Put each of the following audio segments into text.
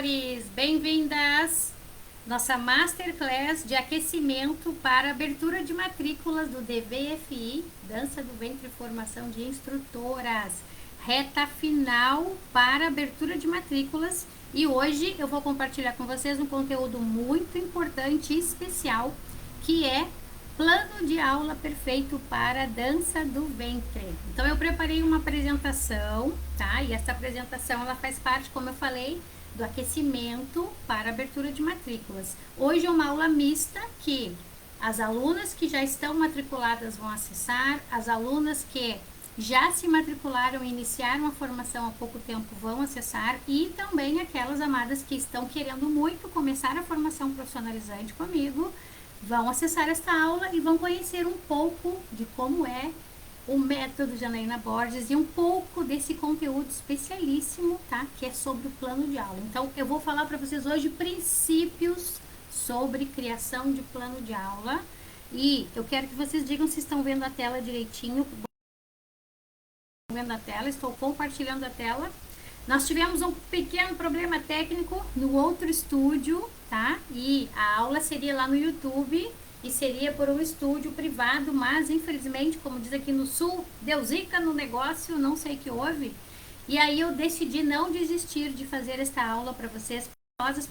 amores! Bem-vindas! Nossa Masterclass de aquecimento para abertura de matrículas do DVFI, Dança do Ventre e Formação de Instrutoras. Reta final para abertura de matrículas. E hoje eu vou compartilhar com vocês um conteúdo muito importante e especial, que é plano de aula perfeito para dança do ventre. Então eu preparei uma apresentação, tá? E essa apresentação ela faz parte, como eu falei, do aquecimento para abertura de matrículas. Hoje é uma aula mista que as alunas que já estão matriculadas vão acessar, as alunas que já se matricularam e iniciaram a formação há pouco tempo vão acessar, e também aquelas amadas que estão querendo muito começar a formação profissionalizante comigo vão acessar esta aula e vão conhecer um pouco de como é o método Janaína Borges e um pouco desse conteúdo especialíssimo, tá? Que é sobre o plano de aula. Então, eu vou falar para vocês hoje princípios sobre criação de plano de aula, e eu quero que vocês digam se estão vendo a tela direitinho. Vendo a tela, estou compartilhando a tela. Nós tivemos um pequeno problema técnico no outro estúdio, tá? E a aula seria lá no YouTube e seria por um estúdio privado, mas infelizmente, como diz aqui no sul, deu zica no negócio, não sei o que houve. E aí eu decidi não desistir de fazer esta aula para vocês,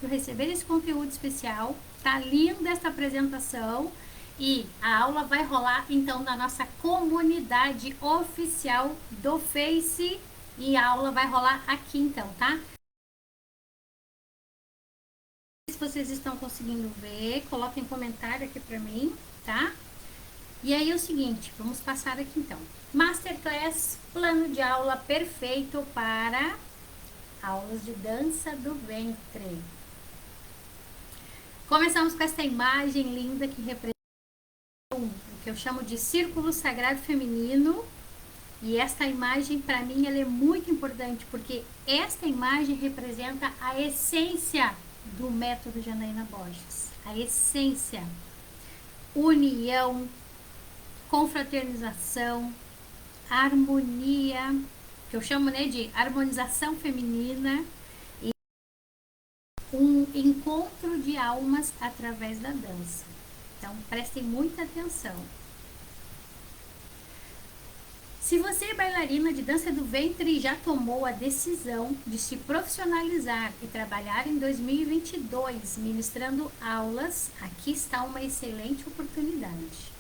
por receber esse conteúdo especial. Tá linda esta apresentação. E a aula vai rolar então na nossa comunidade oficial do Face, e a aula vai rolar aqui então, tá? Se vocês estão conseguindo ver, coloquem comentário aqui pra mim, tá? E aí é o seguinte, vamos passar aqui então. Masterclass, plano de aula perfeito para aulas de dança do ventre. Começamos com essa imagem linda que representa o que eu chamo de círculo sagrado feminino. E esta imagem, para mim, ela é muito importante, porque esta imagem representa a essência do método Janaína Borges. A essência, união, confraternização, harmonia, que eu chamo, né, de harmonização feminina, e um encontro de almas através da dança. Então, prestem muita atenção. Se você é bailarina de dança do ventre e já tomou a decisão de se profissionalizar e trabalhar em 2022 ministrando aulas, aqui está uma excelente oportunidade.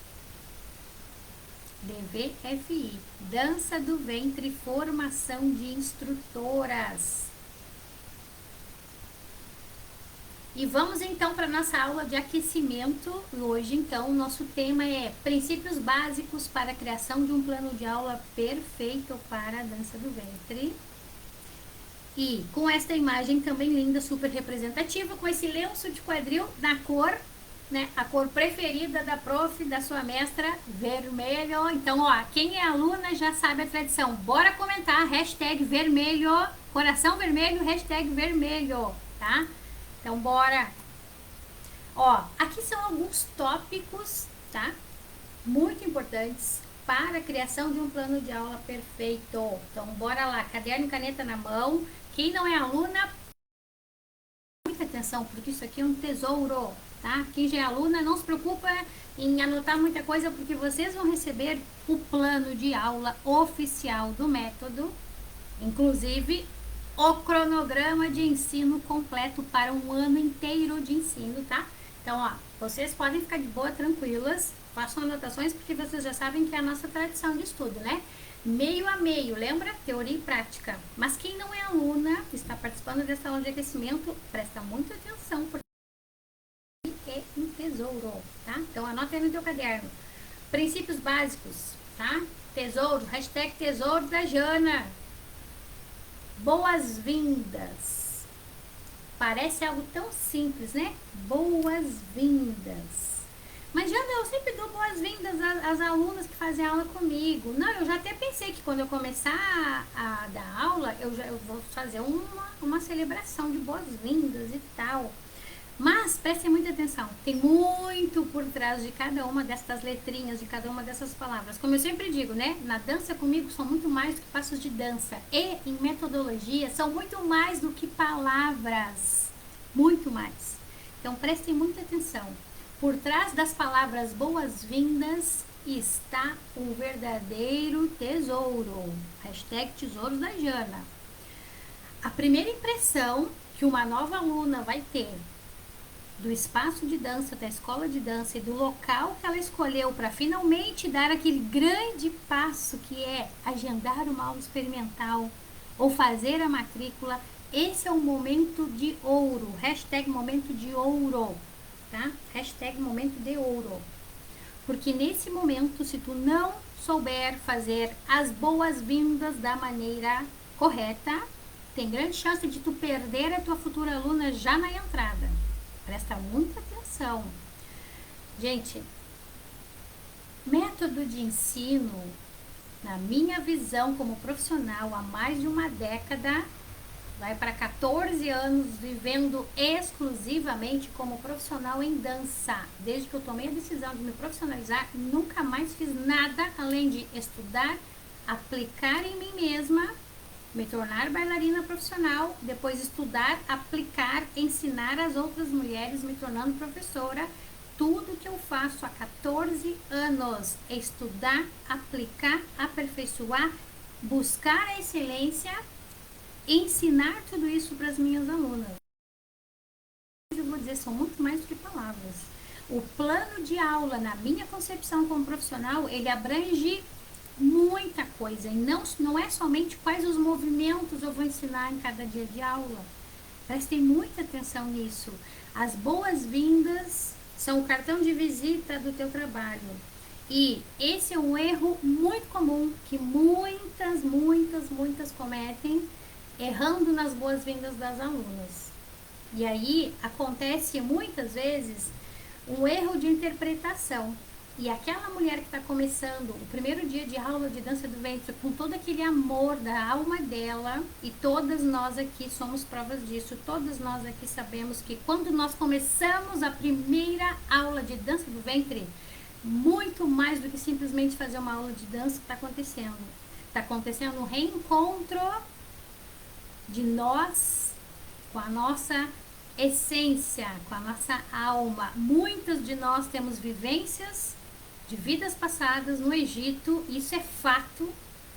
DVFI, Dança do Ventre, Formação de Instrutoras. E vamos então para a nossa aula de aquecimento. Hoje então o nosso tema é princípios básicos para a criação de um plano de aula perfeito para a dança do ventre. E com esta imagem também linda, super representativa, com esse lenço de quadril na cor, né, a cor preferida da prof, da sua mestra, vermelho. Então, ó, quem é aluna já sabe a tradição. Bora comentar, hashtag vermelho, coração vermelho, hashtag vermelho, tá? Então, bora! Ó, aqui são alguns tópicos, tá? Muito importantes para a criação de um plano de aula perfeito. Então, bora lá, caderno e caneta na mão. Quem não é aluna, muita atenção, porque isso aqui é um tesouro, tá? Quem já é aluna, não se preocupa em anotar muita coisa, porque vocês vão receber o plano de aula oficial do método, inclusive o cronograma de ensino completo para um ano inteiro de ensino, tá? Então, ó, vocês podem ficar de boa, tranquilas, façam anotações, porque vocês já sabem que é a nossa tradição de estudo, né? Meio a meio, lembra? Teoria e prática. Mas quem não é aluna, está participando dessa aula de aquecimento, presta muita atenção, porque é um tesouro, tá? Então, anota aí no teu caderno. Princípios básicos, tá? Tesouro, hashtag tesouro da Jana. Boas-vindas. Parece algo tão simples, né? Boas-vindas. Mas, Jana, eu sempre dou boas-vindas às alunas que fazem aula comigo. Não, eu já até pensei que quando eu começar a dar aula, eu vou fazer uma celebração de boas-vindas e tal. Mas, prestem muita atenção. Tem muito por trás de cada uma dessas letrinhas, de cada uma dessas palavras. Como eu sempre digo, né? Na dança comigo são muito mais do que passos de dança. E em metodologia são muito mais do que palavras. Muito mais. Então prestem muita atenção. Por trás das palavras boas-vindas está um verdadeiro tesouro. Hashtag tesouros da Jana. A primeira impressão que uma nova aluna vai ter do espaço de dança, da escola de dança e do local que ela escolheu para finalmente dar aquele grande passo que é agendar uma aula experimental ou fazer a matrícula, esse é um momento de ouro. Hashtag momento de ouro, tá? Hashtag momento de ouro. Porque nesse momento, se tu não souber fazer as boas-vindas da maneira correta, tem grande chance de tu perder a tua futura aluna já na entrada. Presta muita atenção. Gente, método de ensino, na minha visão como profissional, há mais de uma década, vai para 14 anos vivendo exclusivamente como profissional em dança. Desde que eu tomei a decisão de me profissionalizar, nunca mais fiz nada além de estudar, aplicar em mim mesma, me tornar bailarina profissional, depois estudar, aplicar, ensinar as outras mulheres, me tornando professora. Tudo que eu faço há 14 anos é estudar, aplicar, aperfeiçoar, buscar a excelência, ensinar tudo isso para as minhas alunas. Eu vou dizer, são muito mais do que palavras. O plano de aula, na minha concepção como profissional, ele abrange muita coisa, e não é somente quais os movimentos eu vou ensinar em cada dia de aula. Prestem muita atenção nisso. As boas-vindas são o cartão de visita do teu trabalho. E esse é um erro muito comum que muitas cometem, errando nas boas-vindas das alunas. E aí acontece muitas vezes um erro de interpretação. E aquela mulher que está começando o primeiro dia de aula de dança do ventre com todo aquele amor da alma dela, e todas nós aqui somos provas disso, todas nós aqui sabemos que quando nós começamos a primeira aula de dança do ventre, muito mais do que simplesmente fazer uma aula de dança que está acontecendo. Está acontecendo um reencontro de nós com a nossa essência, com a nossa alma. Muitas de nós temos vivências de vidas passadas no Egito, isso é fato.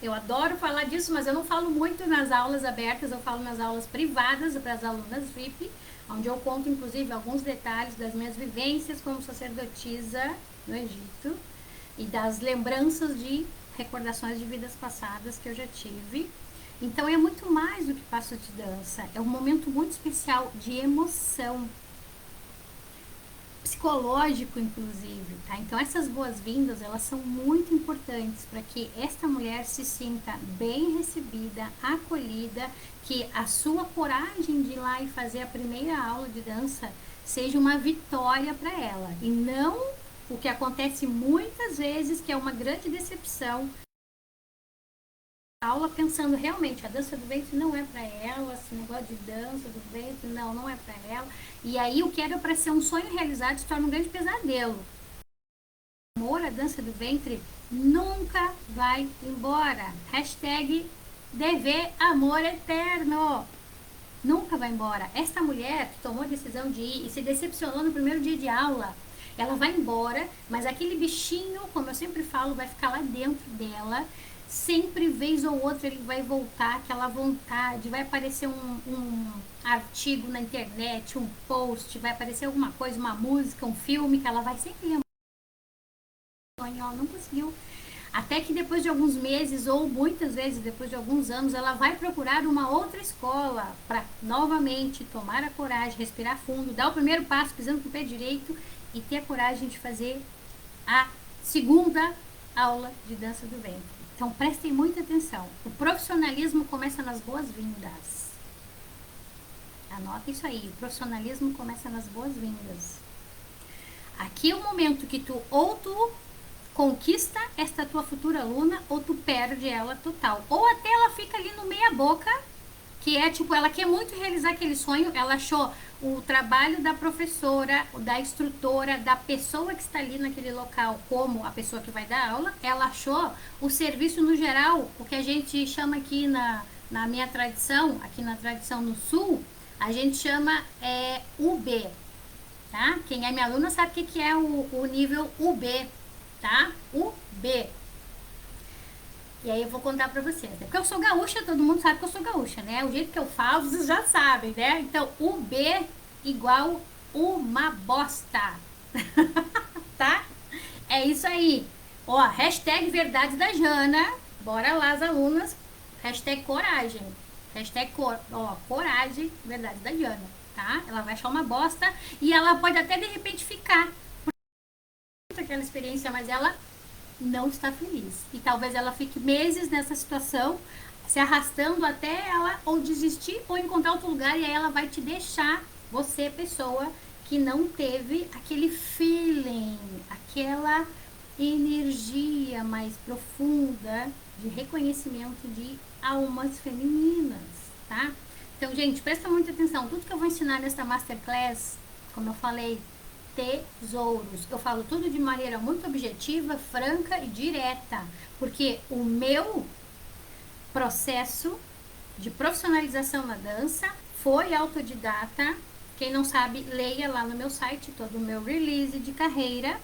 Eu adoro falar disso, mas eu não falo muito nas aulas abertas, eu falo nas aulas privadas para as alunas VIP, onde eu conto inclusive alguns detalhes das minhas vivências como sacerdotisa no Egito e das lembranças de recordações de vidas passadas que eu já tive. Então é muito mais do que passo de dança, é um momento muito especial de emoção, psicológico inclusive, tá? Então essas boas-vindas, elas são muito importantes para que esta mulher se sinta bem recebida, acolhida, que a sua coragem de ir lá e fazer a primeira aula de dança seja uma vitória para ela, e não o que acontece muitas vezes, que é uma grande decepção. Aula pensando realmente a dança do ventre não é para ela, esse negócio de dança do ventre não é para ela, e aí o que era para ser um sonho realizado se torna um grande pesadelo. O amor à dança do ventre nunca vai embora. Hashtag dever amor eterno. Nunca vai embora. Esta mulher que tomou a decisão de ir e se decepcionou no primeiro dia de aula, ela vai embora, mas aquele bichinho, como eu sempre falo, vai ficar lá dentro dela. Sempre, vez ou outra, ele vai voltar, aquela vontade, vai aparecer um artigo na internet, um post, vai aparecer alguma coisa, uma música, um filme, que ela vai sempre lembrar. Ela não conseguiu. Até que depois de alguns meses, ou muitas vezes depois de alguns anos, ela vai procurar uma outra escola para novamente tomar a coragem, respirar fundo, dar o primeiro passo pisando com o pé direito e ter a coragem de fazer a segunda aula de dança do ventre. Então prestem muita atenção. O profissionalismo começa nas boas-vindas. Anota isso aí. O profissionalismo começa nas boas-vindas. Aqui é o momento que tu ou tu conquista esta tua futura aluna ou tu perde ela total. Ou até ela fica ali no meia boca, que é tipo, ela quer muito realizar aquele sonho, ela achou o trabalho da professora, da instrutora, da pessoa que está ali naquele local, como a pessoa que vai dar aula, ela achou o serviço no geral, o que a gente chama aqui na minha tradição, aqui na tradição no sul, a gente chama UB, tá? Quem é minha aluna sabe o que é o nível UB, tá? UB. E aí eu vou contar pra vocês, né? Porque eu sou gaúcha, todo mundo sabe que eu sou gaúcha, né? O jeito que eu falo, vocês já sabem, né? Então, UB igual uma bosta. Tá? É isso aí. Ó, hashtag verdade da Jana. Bora lá, as alunas. Hashtag coragem. Hashtag coragem, verdade da Jana. Tá? Ela vai achar uma bosta e ela pode até de repente ficar aquela experiência, mas ela não está feliz. E talvez ela fique meses nessa situação, se arrastando até ela ou desistir ou encontrar outro lugar, e aí ela vai te deixar, você, pessoa que não teve aquele feeling, aquela energia mais profunda de reconhecimento de almas femininas, tá? Então, gente, presta muita atenção. Tudo que eu vou ensinar nesta masterclass, como eu falei, tesouros. Eu falo tudo de maneira muito objetiva, franca e direta, porque o meu processo de profissionalização na dança foi autodidata. Quem não sabe, leia lá no meu site todo o meu release de carreira.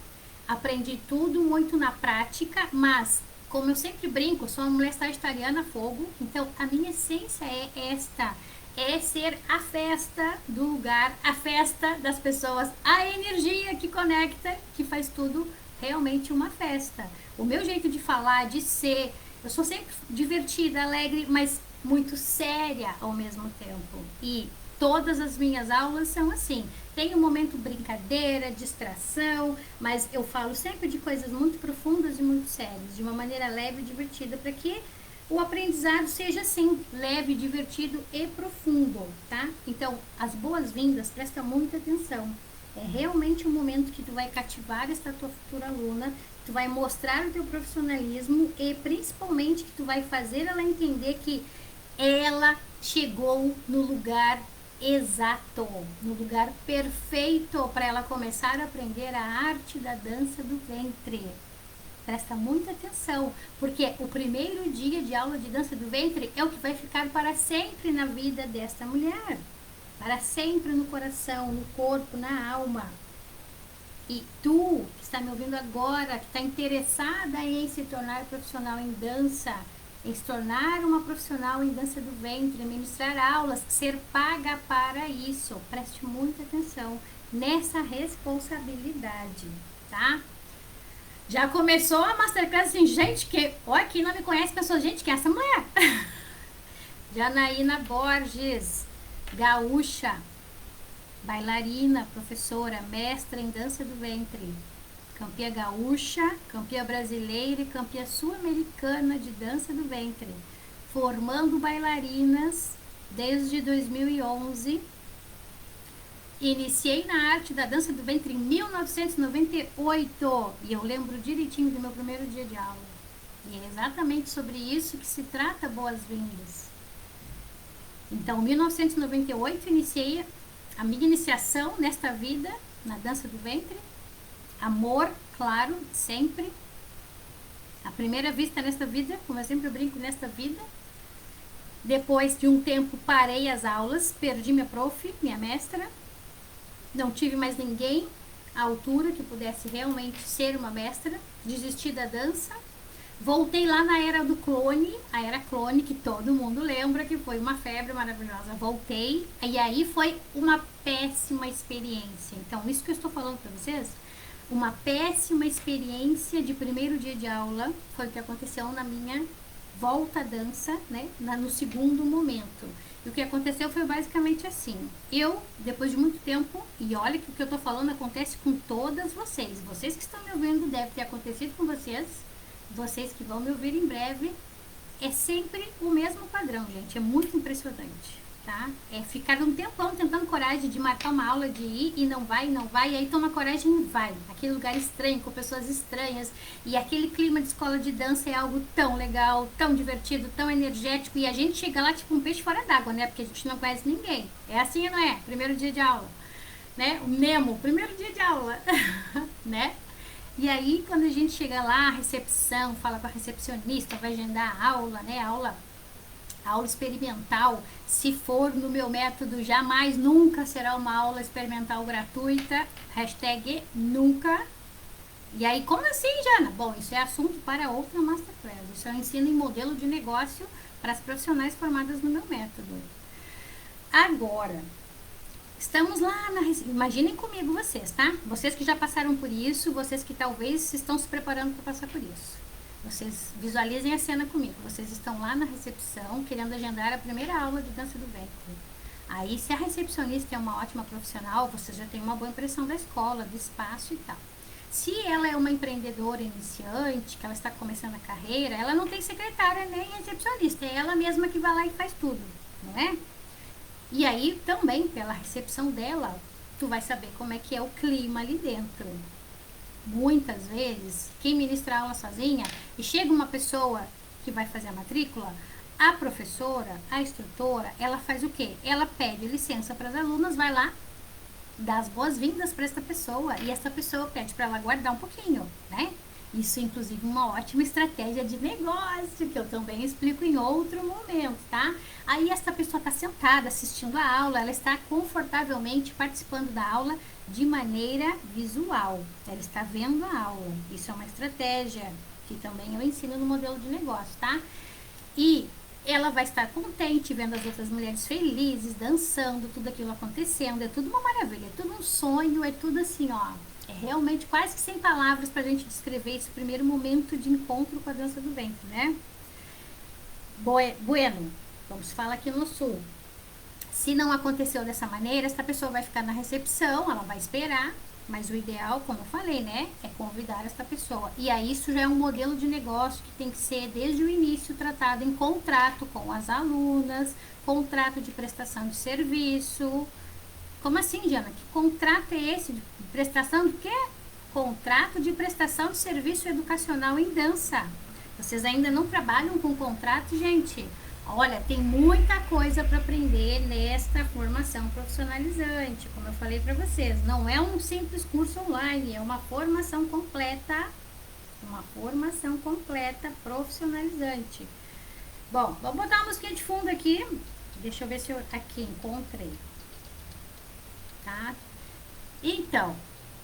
Aprendi tudo muito na prática, mas como eu sempre brinco, sou uma mulher sagitariana fogo, então a minha essência é esta, é ser a festa do lugar, a festa das pessoas, a energia que conecta, que faz tudo realmente uma festa. O meu jeito de falar, de ser, eu sou sempre divertida, alegre, mas muito séria ao mesmo tempo. E todas as minhas aulas são assim. Tem um momento brincadeira, distração, mas eu falo sempre de coisas muito profundas e muito sérias, de uma maneira leve e divertida, para que o aprendizado seja assim, leve, divertido e profundo, tá? Então, as boas-vindas, presta muita atenção. É realmente um momento que tu vai cativar esta tua futura aluna, tu vai mostrar o teu profissionalismo e principalmente que tu vai fazer ela entender que ela chegou no lugar exato, no lugar perfeito para ela começar a aprender a arte da dança do ventre. Presta muita atenção, porque o primeiro dia de aula de dança do ventre é o que vai ficar para sempre na vida desta mulher, para sempre no coração, no corpo, na alma. E tu, que está me ouvindo agora, que está interessada em se tornar profissional em dança, em se tornar uma profissional em dança do ventre, ministrar aulas, ser paga para isso, preste muita atenção nessa responsabilidade, tá? Já começou a masterclass assim, gente, que, ó, quem não me conhece, pensou, gente, que é essa mulher? Janaína Borges, gaúcha, bailarina, professora, mestra em dança do ventre, campeã gaúcha, campeã brasileira e campeã sul-americana de dança do ventre, formando bailarinas desde 2011. Iniciei na arte da dança do ventre em 1998 e eu lembro direitinho do meu primeiro dia de aula. E é exatamente sobre isso que se trata Boas-Vindas. Então, em 1998, iniciei a minha iniciação nesta vida, na dança do ventre. Amor, claro, sempre. A primeira vista nesta vida, como eu sempre brinco, nesta vida. Depois de um tempo, parei as aulas, perdi minha prof, minha mestra. Não tive mais ninguém à altura que pudesse realmente ser uma mestra. Desisti da dança. Voltei lá na era do clone, a era clone, que todo mundo lembra que foi uma febre maravilhosa. Voltei, e aí foi uma péssima experiência. Então, isso que eu estou falando para vocês, uma péssima experiência de primeiro dia de aula, foi o que aconteceu na minha volta à dança, né, no segundo momento. E o que aconteceu foi basicamente assim. Eu, depois de muito tempo, e olha que o que eu estou falando acontece com todas vocês. Vocês que estão me ouvindo, deve ter acontecido com vocês. Vocês que vão me ouvir em breve, é sempre o mesmo padrão, gente. É muito impressionante. tá? É ficar um tempão tentando coragem de marcar uma aula, de ir e não vai, e aí toma coragem e vai. Aquele lugar estranho, com pessoas estranhas, e aquele clima de escola de dança é algo tão legal, tão divertido, tão energético, e a gente chega lá tipo um peixe fora d'água, né? Porque a gente não conhece ninguém. É assim, não é? Primeiro dia de aula, né? O Nemo, primeiro dia de aula, né? E aí, quando a gente chega lá, a recepção, fala com a recepcionista, vai agendar a aula, né? A aula experimental, se for no meu método, jamais, nunca será uma aula experimental gratuita. Hashtag nunca. E aí, como assim, Jana? Bom, isso é assunto para outra Masterclass. Isso eu ensino em modelo de negócio para as profissionais formadas no meu método. Agora, estamos lá na... Imaginem comigo vocês, tá? Vocês que já passaram por isso, vocês que talvez estão se preparando para passar por isso. Vocês visualizem a cena comigo. Vocês estão lá na recepção, querendo agendar a primeira aula de dança do ventre. Aí, se a recepcionista é uma ótima profissional, você já tem uma boa impressão da escola, do espaço e tal. Se ela é uma empreendedora iniciante, que ela está começando a carreira, ela não tem secretária nem recepcionista, é ela mesma que vai lá e faz tudo, não é? E aí, também, pela recepção dela, tu vai saber como é que é o clima ali dentro. Muitas vezes, quem ministra aula sozinha, e chega uma pessoa que vai fazer a matrícula, a professora, a instrutora, ela faz o quê? Ela pede licença para as alunas, vai lá, dá as boas-vindas para essa pessoa, e essa pessoa pede para ela guardar um pouquinho, né? Isso, inclusive, uma ótima estratégia de negócio, que eu também explico em outro momento, tá? Aí, essa pessoa está sentada assistindo a aula, ela está confortavelmente participando da aula de maneira visual. Ela está vendo a aula. Isso é uma estratégia que também eu ensino no modelo de negócio, tá? E ela vai estar contente vendo as outras mulheres felizes, dançando, tudo aquilo acontecendo. É tudo uma maravilha, é tudo um sonho, é tudo assim, ó. É realmente quase que sem palavras pra gente descrever esse primeiro momento de encontro com a dança do ventre, né? Bueno, vamos falar aqui no sul. Se não aconteceu dessa maneira, essa pessoa vai ficar na recepção, ela vai esperar, mas o ideal, como eu falei, né, é convidar essa pessoa. E aí isso já é um modelo de negócio que tem que ser desde o início tratado em contrato com as alunas, contrato de prestação de serviço. Como assim, Diana? Que contrato é esse de prestação de quê? Contrato de prestação de serviço educacional em dança. Vocês ainda não trabalham com contrato, gente? Olha, tem muita coisa para aprender nesta formação profissionalizante, como eu falei para vocês. Não é um simples curso online, é uma formação completa profissionalizante. Bom, vamos botar uma musiquinha de fundo aqui. Deixa eu ver se eu aqui encontrei. Tá? Então,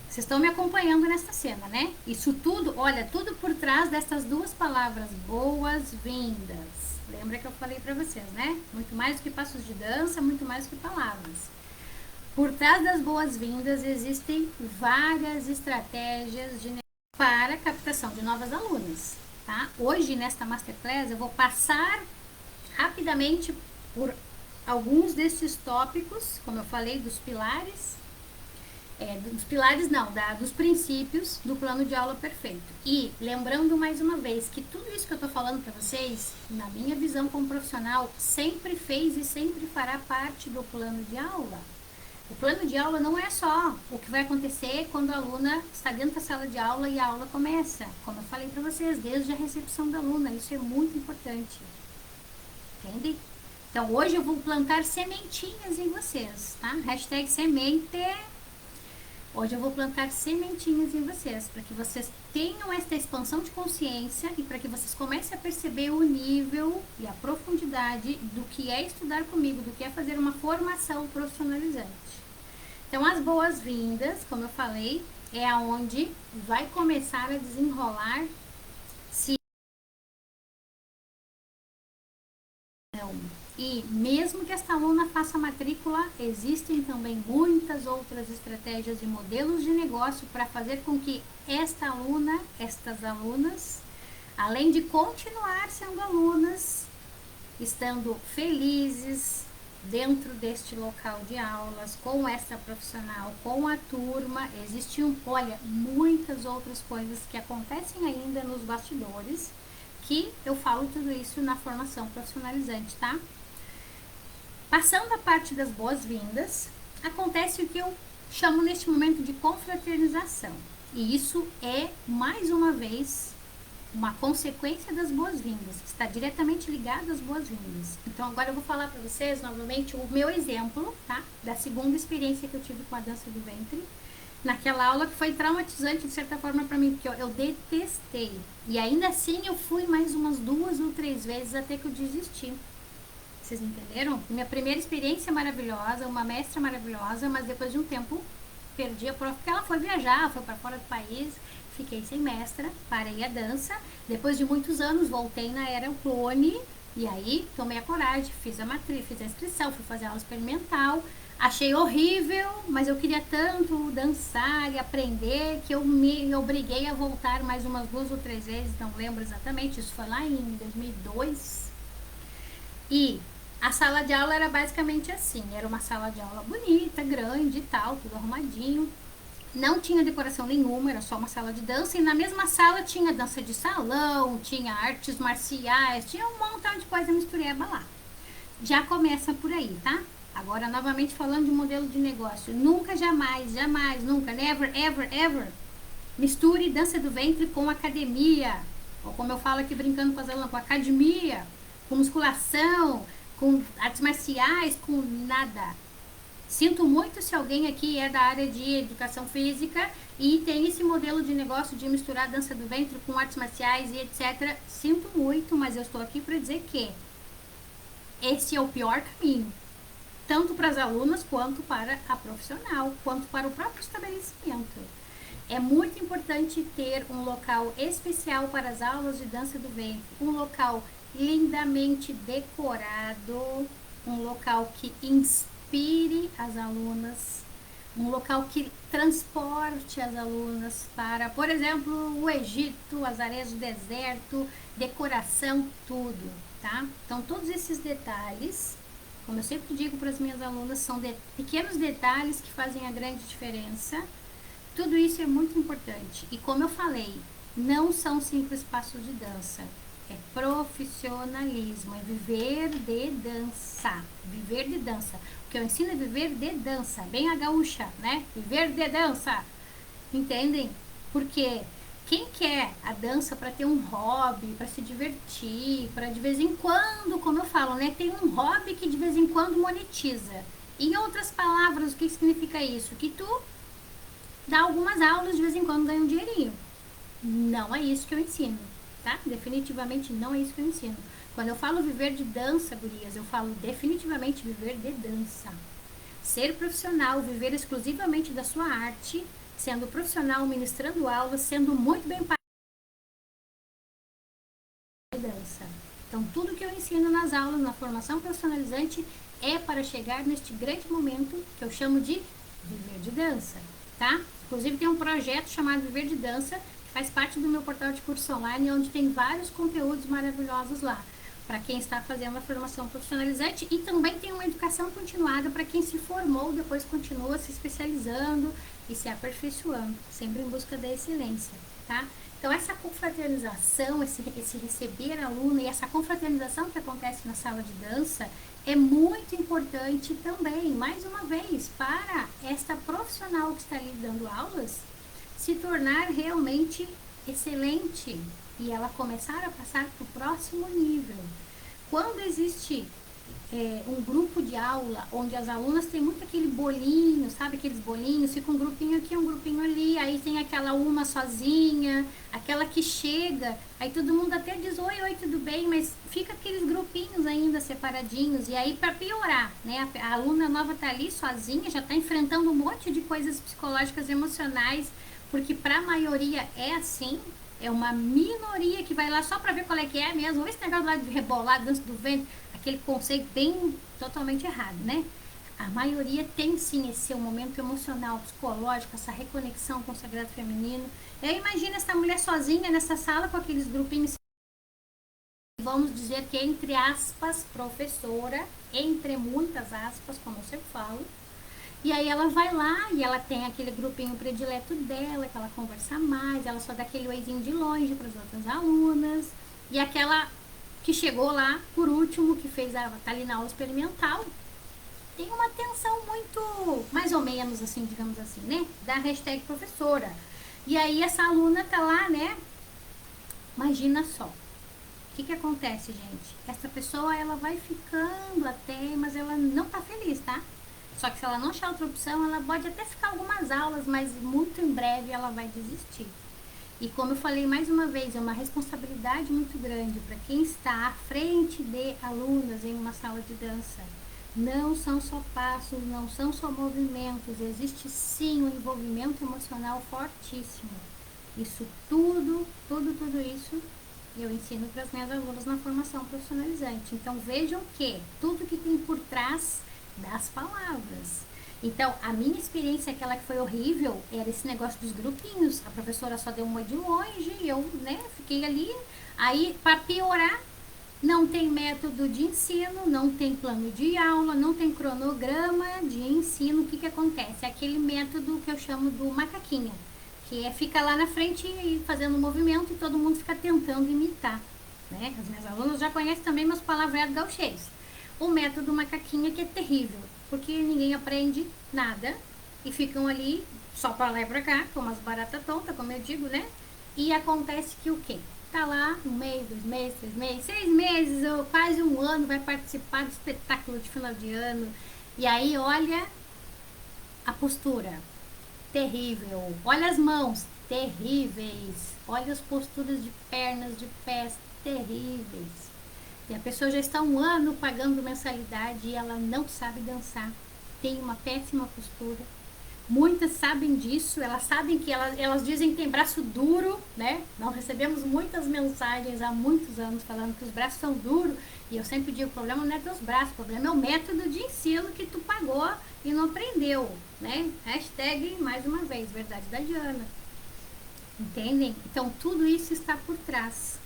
vocês estão me acompanhando nessa cena, né? Isso tudo, olha, tudo por trás dessas duas palavras, boas-vindas. Lembra que eu falei para vocês, né? Muito mais do que passos de dança, muito mais do que palavras. Por trás das boas-vindas existem várias estratégias de para a captação de novas alunas, tá? Hoje, nesta Masterclass, eu vou passar rapidamente por alguns desses tópicos, como eu falei, dos pilares, dos princípios do plano de aula perfeito. E lembrando mais uma vez que tudo isso que eu tô falando para vocês, na minha visão como profissional, sempre fez e sempre fará parte do plano de aula. O plano de aula não é só o que vai acontecer quando a aluna está dentro da sala de aula e a aula começa. Como eu falei para vocês, desde a recepção da aluna, isso é muito importante. Entende? Então, hoje eu vou plantar sementinhas em vocês, tá? Hashtag semente. Hoje eu vou plantar sementinhas em vocês, para que vocês tenham esta expansão de consciência e para que vocês comecem a perceber o nível e a profundidade do que é estudar comigo, do que é fazer uma formação profissionalizante. Então, as boas-vindas, como eu falei, é aonde vai começar a desenrolar se e mesmo que esta aluna faça matrícula, existem também muitas outras estratégias e modelos de negócio para fazer com que esta aluna, estas alunas, além de continuar sendo alunas, estando felizes dentro deste local de aulas, com esta profissional, com a turma, existem, olha, muitas outras coisas que acontecem ainda nos bastidores, que eu falo tudo isso na formação profissionalizante, tá? Passando a parte das boas-vindas, acontece o que eu chamo neste momento de confraternização. E isso é, mais uma vez, uma consequência das boas-vindas, está diretamente ligado às boas-vindas. Então agora eu vou falar para vocês novamente o meu exemplo, tá? Da segunda experiência que eu tive com a dança do ventre, naquela aula que foi traumatizante de certa forma para mim, porque eu detestei. E ainda assim eu fui mais umas 2 ou 3 vezes até que eu desisti. Vocês entenderam? Minha primeira experiência maravilhosa, uma mestra maravilhosa, mas depois de um tempo perdi a prova porque ela foi viajar, foi para fora do país, fiquei sem mestra, parei a dança. Depois de muitos anos voltei na era clone e aí tomei a coragem, fiz a matriz, fiz a inscrição, fui fazer aula experimental. Achei horrível, mas eu queria tanto dançar e aprender que eu me obriguei a voltar mais umas 2 ou 3 vezes, não lembro exatamente, isso foi lá em 2002. E a sala de aula era basicamente assim, era uma sala de aula bonita, grande e tal, tudo arrumadinho. Não tinha decoração nenhuma, era só uma sala de dança. E na mesma sala tinha dança de salão, tinha artes marciais, tinha um montão de coisa mistureba lá. Já começa por aí, tá? Agora, novamente falando de modelo de negócio. Nunca, jamais, jamais, nunca, never, ever, ever, misture dança do ventre com academia. Ou como eu falo aqui brincando com as alunas, com academia, com musculação, com artes marciais, com nada. Sinto muito se alguém aqui é da área de educação física e tem esse modelo de negócio de misturar dança do ventre com artes marciais e etc. Sinto muito, mas eu estou aqui para dizer que esse é o pior caminho, tanto para as alunas quanto para a profissional, quanto para o próprio estabelecimento. É muito importante ter um local especial para as aulas de dança do ventre, um local lindamente decorado, um local que inspire as alunas, um local que transporte as alunas para, por exemplo, o Egito, as areias do deserto, decoração, tudo, tá? Então, todos esses detalhes, como eu sempre digo para as minhas alunas, são pequenos detalhes que fazem a grande diferença. Tudo isso é muito importante. E como eu falei, não são simples passos de dança. É profissionalismo, é viver de dança. Viver de dança. O que eu ensino é viver de dança. Bem a gaúcha, né? Viver de dança. Entendem? Porque quem quer a dança para ter um hobby, para se divertir, para de vez em quando, como eu falo, né? Tem um hobby que de vez em quando monetiza. Em outras palavras, o que significa isso? Que tu dá algumas aulas de vez em quando ganha um dinheirinho. Não é isso que eu ensino, tá? Definitivamente não é isso que eu ensino. Quando eu falo viver de dança, gurias, eu falo definitivamente viver de dança. Ser profissional, viver exclusivamente da sua arte, sendo profissional, ministrando aulas, sendo muito bem pago de dança. Então, tudo que eu ensino nas aulas, na formação profissionalizante, é para chegar neste grande momento que eu chamo de viver de dança, tá? Inclusive tem um projeto chamado Viver de Dança, que faz parte do meu portal de curso online, onde tem vários conteúdos maravilhosos lá, para quem está fazendo a formação profissionalizante, e também tem uma educação continuada para quem se formou, depois continua se especializando e se aperfeiçoando, sempre em busca da excelência, tá? Então essa confraternização, esse receber aluno e essa confraternização que acontece na sala de dança é muito importante também, mais uma vez, para esta profissional que está ali dando aulas se tornar realmente excelente e ela começar a passar para o próximo nível. Quando existe um grupo de aula onde as alunas têm muito aquele bolinho, sabe, aqueles bolinhos, fica um grupinho aqui, um grupinho ali, aí tem aquela uma sozinha, aquela que chega, aí todo mundo até diz oi, oi, tudo bem, mas fica aqueles grupinhos ainda separadinhos, e aí para piorar, né, a aluna nova tá ali sozinha, já tá enfrentando um monte de coisas psicológicas, emocionais, porque para a maioria é assim. É uma minoria que vai lá só para ver qual é que é mesmo. Vamos esse negócio lá de rebolar, dança do ventre, aquele conceito bem totalmente errado, né? A maioria tem sim esse seu momento emocional, psicológico, essa reconexão com o sagrado feminino. Eu imagino essa mulher sozinha nessa sala com aqueles grupinhos. Vamos dizer que entre aspas, professora, entre muitas aspas, como eu sempre falo. E aí ela vai lá e ela tem aquele grupinho predileto dela, que ela conversa mais, ela só dá aquele oizinho de longe para as outras alunas. E aquela que chegou lá por último, que fez tá ali na aula experimental, tem uma atenção muito, mais ou menos assim, digamos assim, né? Da hashtag professora. E aí essa aluna tá lá, né? Imagina só. O que que acontece, gente? Essa pessoa, ela vai ficando até, mas ela não tá feliz, tá? Só que se ela não achar outra opção, ela pode até ficar algumas aulas, mas muito em breve ela vai desistir. E como eu falei mais uma vez, é uma responsabilidade muito grande para quem está à frente de alunas em uma sala de dança. Não são só passos, não são só movimentos, existe sim um envolvimento emocional fortíssimo. Isso tudo isso eu ensino para as minhas alunas na formação profissionalizante. Então vejam que tudo que tem por trás das palavras. Então, a minha experiência, aquela que foi horrível, era esse negócio dos grupinhos. A professora só deu uma de longe e eu, né, fiquei ali. Aí, para piorar, não tem método de ensino, não tem plano de aula, não tem cronograma de ensino. O que que acontece? É aquele método que eu chamo do macaquinha, que é fica lá na frente e fazendo um movimento e todo mundo fica tentando imitar, né? As minhas alunas já conhecem também meus palavreados gauchês. O método macaquinha, que é terrível, porque ninguém aprende nada e ficam ali só para lá e para cá, como as baratas tontas, como eu digo, né? E acontece que o quê? Tá lá um mês, 2 meses, 3 meses, 6 meses ou quase um ano, vai participar do espetáculo de final de ano. E aí, olha a postura, terrível. Olha as mãos, terríveis. Olha as posturas de pernas, de pés, terríveis. E a pessoa já está 1 ano pagando mensalidade e ela não sabe dançar. Tem uma péssima postura. Muitas sabem disso, elas sabem que elas dizem que tem braço duro, né? Nós recebemos muitas mensagens há muitos anos falando que os braços são duros. E eu sempre digo, o problema não é teus braços, o problema é o método de ensino que tu pagou e não aprendeu, né? Hashtag, mais uma vez, verdade da Diana. Entendem? Então, tudo isso está por trás.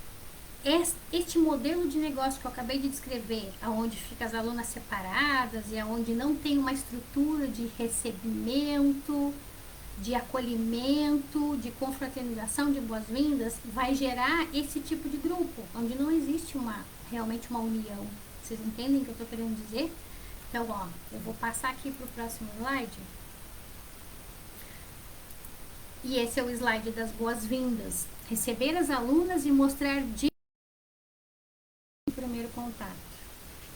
Este modelo de negócio que eu acabei de descrever, onde ficam as alunas separadas e onde não tem uma estrutura de recebimento, de acolhimento, de confraternização, de boas-vindas, vai gerar esse tipo de grupo, onde não existe realmente uma união. Vocês entendem o que eu estou querendo dizer? Então, ó, eu vou passar aqui para o próximo slide. E esse é o slide das boas-vindas. Receber as alunas e mostrar de primeiro contato.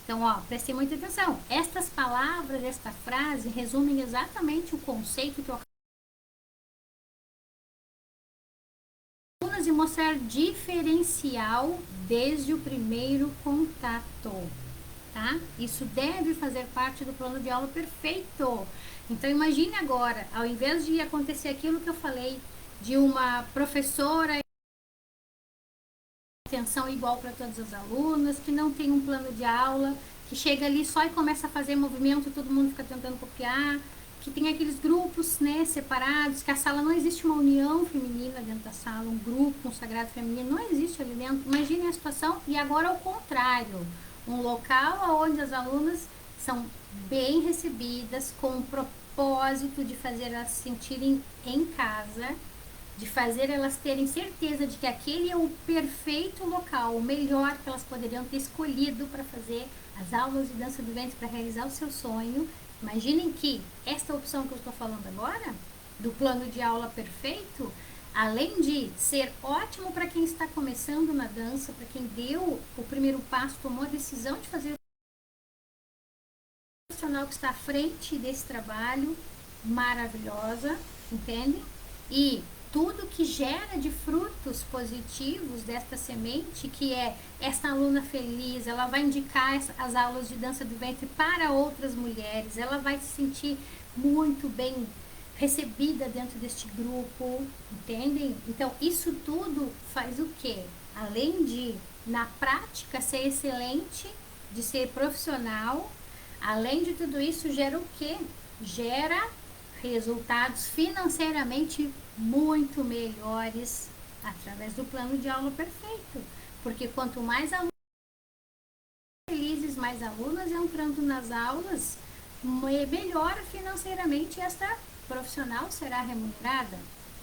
Então, ó, prestei muita atenção. Estas palavras, esta frase, resumem exatamente o conceito que eu e mostrar diferencial desde o primeiro contato, tá? Isso deve fazer parte do plano de aula perfeito. Então, imagine agora, ao invés de acontecer aquilo que eu falei, de uma professora atenção igual para todas as alunas, que não tem um plano de aula, que chega ali só e começa a fazer movimento, todo mundo fica tentando copiar, que tem aqueles grupos, né, separados, que a sala não existe uma união feminina dentro da sala, um grupo, um sagrado feminino, não existe ali dentro. Imagine a situação, e agora ao contrário, um local onde as alunas são bem recebidas, com o propósito de fazer elas se sentirem em casa, de fazer elas terem certeza de que aquele é o perfeito local, o melhor que elas poderiam ter escolhido para fazer as aulas de dança do ventre, para realizar o seu sonho. Imaginem que esta opção que eu estou falando agora, do plano de aula perfeito, além de ser ótimo para quem está começando na dança, para quem deu o primeiro passo, tomou a decisão de fazer o profissional que está à frente desse trabalho, maravilhosa, entende? E tudo que gera de frutos positivos desta semente, que é esta aluna feliz, ela vai indicar as aulas de dança do ventre para outras mulheres, ela vai se sentir muito bem recebida dentro deste grupo, entendem? Então, isso tudo faz o quê? Além de, na prática, ser excelente, de ser profissional, além de tudo isso, gera o quê? Gera resultados financeiramente muito melhores através do plano de aula perfeito. Porque quanto mais alunos felizes, mais alunas entrando nas aulas, melhor financeiramente esta profissional será remunerada.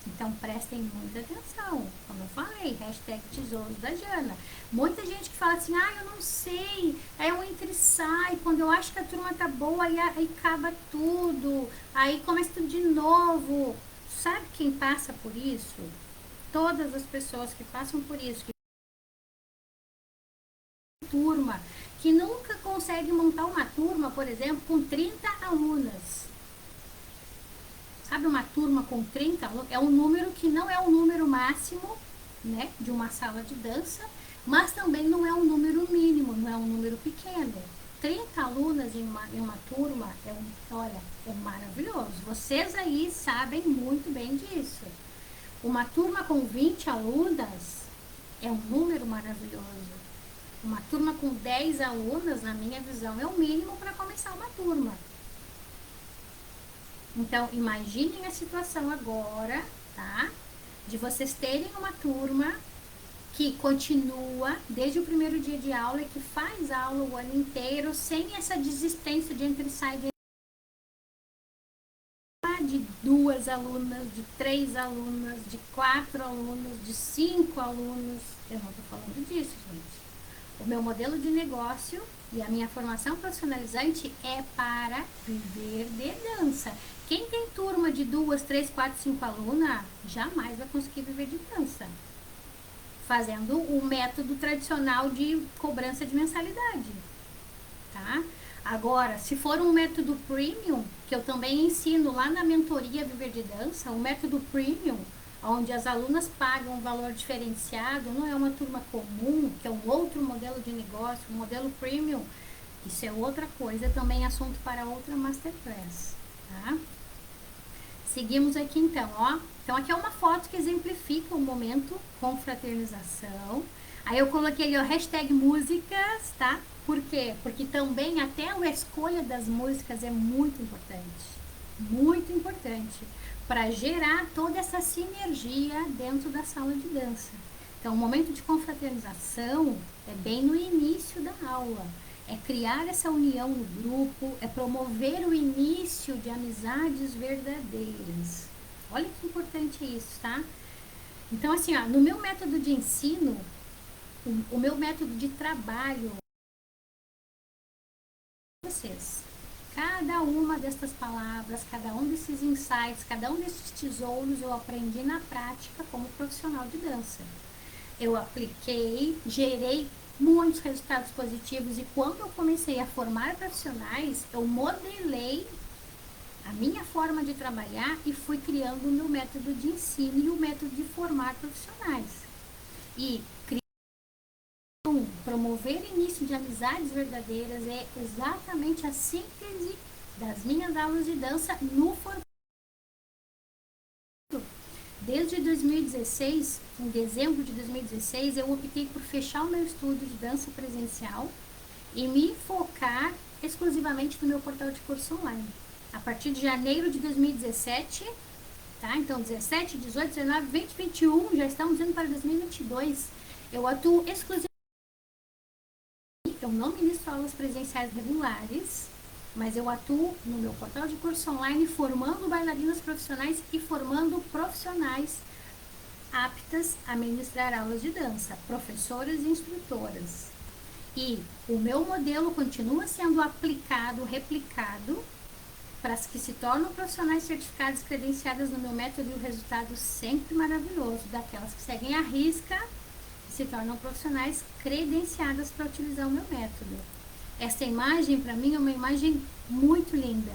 Então prestem muita atenção, como eu falei, hashtag tesouros da Jana. Muita gente que fala assim, eu não sei, é um entra e sai, quando eu acho que a turma tá boa, aí acaba tudo, aí começa tudo de novo. Sabe quem passa por isso? Todas as pessoas que passam por isso, que turma, que nunca consegue montar uma turma, por exemplo, com 30 alunas. Sabe, uma turma com 30 alunos é um número que não é o número máximo, né, de uma sala de dança, mas também não é um número mínimo, não é um número pequeno. 30 alunas em uma turma olha, é maravilhoso. Vocês aí sabem muito bem disso. Uma turma com 20 alunas é um número maravilhoso. Uma turma com 10 alunas, na minha visão, é o mínimo para começar uma turma. Então, imaginem a situação agora, tá? De vocês terem uma turma que continua desde o primeiro dia de aula e que faz aula o ano inteiro sem essa desistência de entre e sai de 2 alunas, de 3 alunas, de 4 alunas, de 5 alunos. Eu não estou falando disso, gente. O meu modelo de negócio e a minha formação profissionalizante é para viver de dança. Quem tem turma de 2, 3, 4, 5 alunas, jamais vai conseguir viver de dança. Fazendo o método tradicional de cobrança de mensalidade, tá? Agora, se for um método premium, que eu também ensino lá na mentoria Viver de Dança, o método premium, onde as alunas pagam um valor diferenciado, não é uma turma comum, que é um outro modelo de negócio, um modelo premium, isso é outra coisa, também assunto para outra masterclass, tá? Seguimos aqui então, ó. Então aqui é uma foto que exemplifica o momento confraternização. Aí eu coloquei ali, ó, hashtag músicas, tá? Por quê? Porque também até a escolha das músicas é muito importante para gerar toda essa sinergia dentro da sala de dança. Então, o momento de confraternização é bem no início da aula. É criar essa união no grupo, é promover o início de amizades verdadeiras. Olha que importante isso, tá? Então, assim, ó, no meu método de ensino, o meu método de trabalho, vocês, cada uma destas palavras, cada um desses insights, cada um desses tesouros eu aprendi na prática como profissional de dança. Eu apliquei, gerei muitos resultados positivos e quando eu comecei a formar profissionais, eu modelei a minha forma de trabalhar e fui criando o meu método de ensino e o método de formar profissionais. E promover início de amizades verdadeiras é exatamente a síntese das minhas aulas de dança no formato. Desde 2016, em dezembro de 2016, eu optei por fechar o meu estúdio de dança presencial e me focar exclusivamente no meu portal de curso online. A partir de janeiro de 2017, tá? Então 17, 18, 19, 20, 21, já estamos indo para 2022. Eu atuo exclusivamente, eu não ministro aulas presenciais regulares, mas eu atuo no meu portal de curso online formando bailarinas profissionais e formando profissionais aptas a ministrar aulas de dança, professoras e instrutoras. E o meu modelo continua sendo aplicado, replicado, para as que se tornam profissionais certificadas, credenciadas no meu método e o resultado sempre maravilhoso, daquelas que seguem à risca e se tornam profissionais credenciadas para utilizar o meu método. Essa imagem, para mim, é uma imagem muito linda.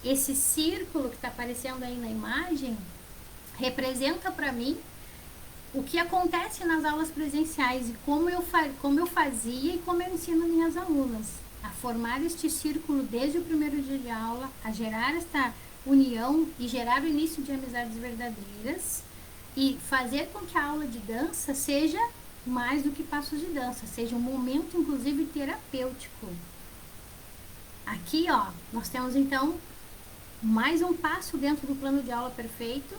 Esse círculo que está aparecendo aí na imagem representa para mim o que acontece nas aulas presenciais e como eu fazia e como eu ensino minhas alunas a formar este círculo desde o primeiro dia de aula, a gerar esta união e gerar o início de amizades verdadeiras e fazer com que a aula de dança seja mais do que passos de dança, seja um momento inclusive terapêutico. Aqui, ó, nós temos então mais um passo dentro do plano de aula perfeito,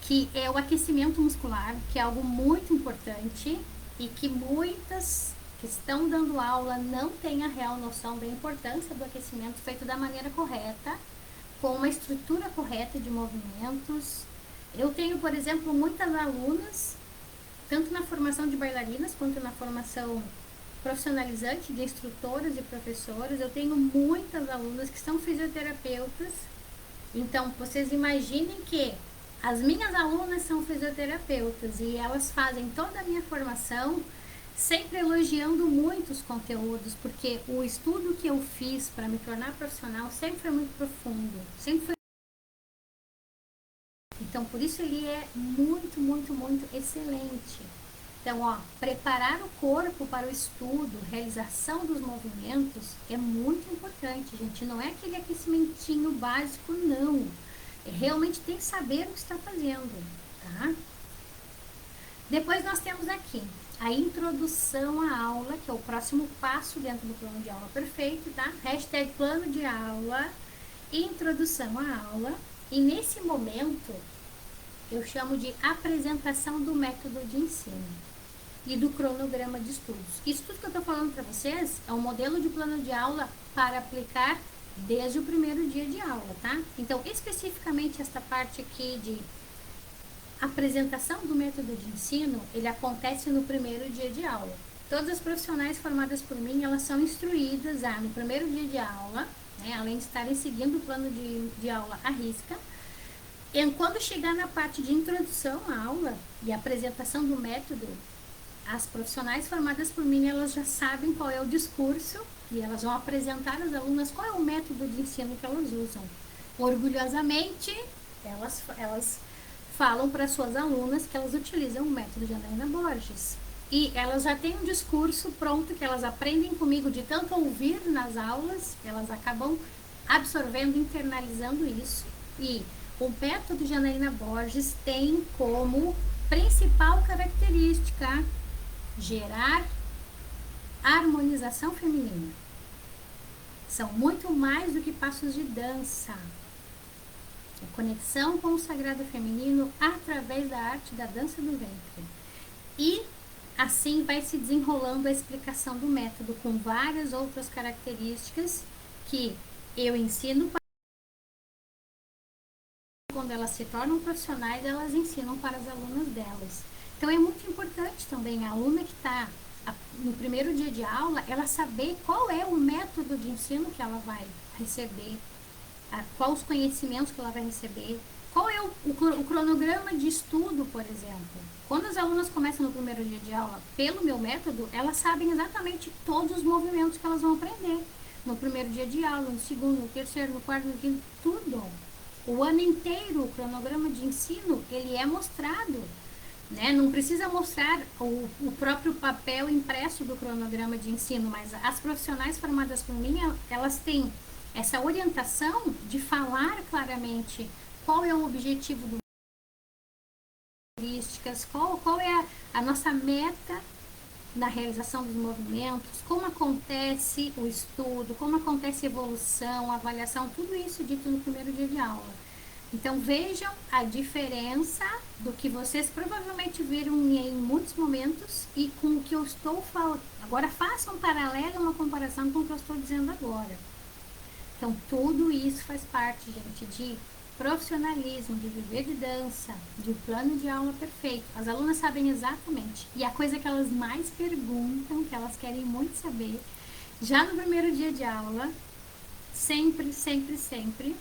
que é o aquecimento muscular, que é algo muito importante e que muitas que estão dando aula não têm a real noção da importância do aquecimento feito da maneira correta, com uma estrutura correta de movimentos. Eu tenho, por exemplo, muitas alunas, tanto na formação de bailarinas quanto na formação profissionalizante de instrutoras e professoras. Eu tenho muitas alunas que são fisioterapeutas. Então, vocês imaginem que as minhas alunas são fisioterapeutas e elas fazem toda a minha formação sempre elogiando muito os conteúdos, porque o estudo que eu fiz para me tornar profissional sempre foi muito profundo, sempre foi. Então, por isso ele é muito, muito, muito excelente. Então, ó, preparar o corpo para o estudo, realização dos movimentos é muito importante, gente. Não é aquele aquecimentinho básico, não. Realmente tem que saber o que está fazendo, tá? Depois nós temos aqui a introdução à aula, que é o próximo passo dentro do plano de aula perfeito, tá? Hashtag plano de aula, introdução à aula. E nesse momento, eu chamo de apresentação do método de ensino e do cronograma de estudos. Isso tudo que eu estou falando para vocês é um modelo de plano de aula para aplicar desde o primeiro dia de aula, tá? Então, especificamente esta parte aqui de apresentação do método de ensino, ele acontece no primeiro dia de aula. Todas as profissionais formadas por mim, elas são instruídas no primeiro dia de aula, né, além de estarem seguindo o plano de aula à risca. E quando chegar na parte de introdução à aula e apresentação do método, as profissionais formadas por mim, elas já sabem qual é o discurso e elas vão apresentar às alunas qual é o método de ensino que elas usam. Orgulhosamente, elas falam para suas alunas que elas utilizam o método Janaína Borges. E elas já têm um discurso pronto que elas aprendem comigo de tanto ouvir nas aulas, elas acabam absorvendo, internalizando isso. E o método Janaína Borges tem como principal característica gerar harmonização feminina. São muito mais do que passos de dança. É conexão com o sagrado feminino através da arte da dança do ventre. E assim vai se desenrolando a explicação do método com várias outras características que eu ensino quando elas se tornam profissionais, elas ensinam para as alunas delas. Então é muito importante também a aluna que está no primeiro dia de aula, ela saber qual é o método de ensino que ela vai receber, quais os conhecimentos que ela vai receber, qual é o cronograma de estudo, por exemplo. Quando as alunas começam no primeiro dia de aula pelo meu método, elas sabem exatamente todos os movimentos que elas vão aprender. No primeiro dia de aula, no segundo, no terceiro, no quarto, no quinto, tudo. O ano inteiro, o cronograma de ensino, ele é mostrado, né? Não precisa mostrar o próprio papel impresso do cronograma de ensino, mas as profissionais formadas por mim, elas têm essa orientação de falar claramente qual é o objetivo do qual é a nossa meta na realização dos movimentos, como acontece o estudo, como acontece a evolução, a avaliação, tudo isso dito no primeiro dia de aula. Então vejam a diferença do que vocês provavelmente viram em muitos momentos e com o que eu estou falando. Agora façam um paralelo, uma comparação com o que eu estou dizendo agora. Então tudo isso faz parte, gente, de profissionalismo, de viver de dança, de plano de aula perfeito. As alunas sabem exatamente. E a coisa que elas mais perguntam, que elas querem muito saber, já no primeiro dia de aula, sempre, sempre, sempre,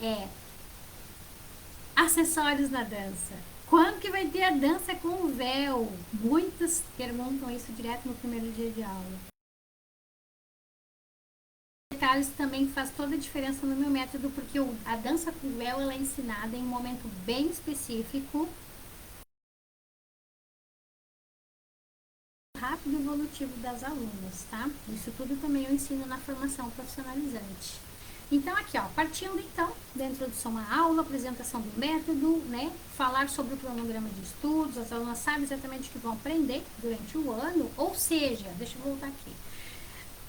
é acessórios na dança. Quando que vai ter a dança com o véu? Muitas perguntam isso direto no primeiro dia de aula. Detalhes também faz toda a diferença no meu método, porque a dança com véu ela é ensinada em um momento bem específico, rápido e evolutivo das alunas, tá? Isso tudo também eu ensino na formação profissionalizante. Então aqui, ó, partindo então da introdução à aula, apresentação do método, né? Falar sobre o cronograma de estudos, as alunas sabem exatamente o que vão aprender durante o ano, ou seja, deixa eu voltar aqui.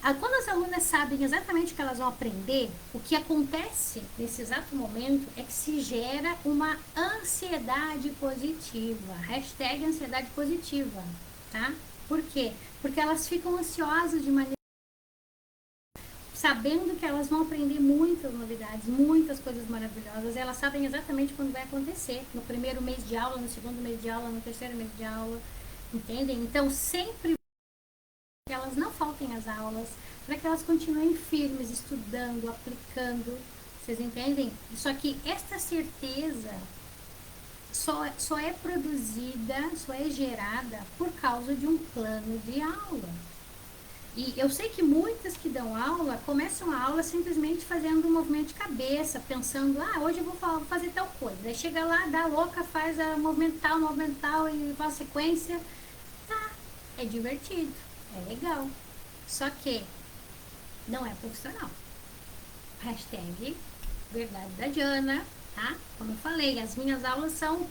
Quando as alunas sabem exatamente o que elas vão aprender, o que acontece nesse exato momento é que se gera uma ansiedade positiva. Hashtag ansiedade positiva, tá? Por quê? Porque elas ficam ansiosas de maneira sabendo que elas vão aprender muitas novidades, muitas coisas maravilhosas. Elas sabem exatamente quando vai acontecer, no primeiro mês de aula, no segundo mês de aula, no terceiro mês de aula, entendem? Então, sempre que elas não faltem às aulas, para que elas continuem firmes, estudando, aplicando, vocês entendem? Só que esta certeza só é produzida, só é gerada por causa de um plano de aula. E eu sei que muitas que dão aula, começam a aula simplesmente fazendo um movimento de cabeça, pensando, hoje eu vou fazer tal coisa. Aí chega lá, dá louca, faz a movimento tal e faz sequência. Tá, é divertido, é legal. Só que não é profissional. Hashtag verdade da Diana, tá? Como eu falei, as minhas aulas são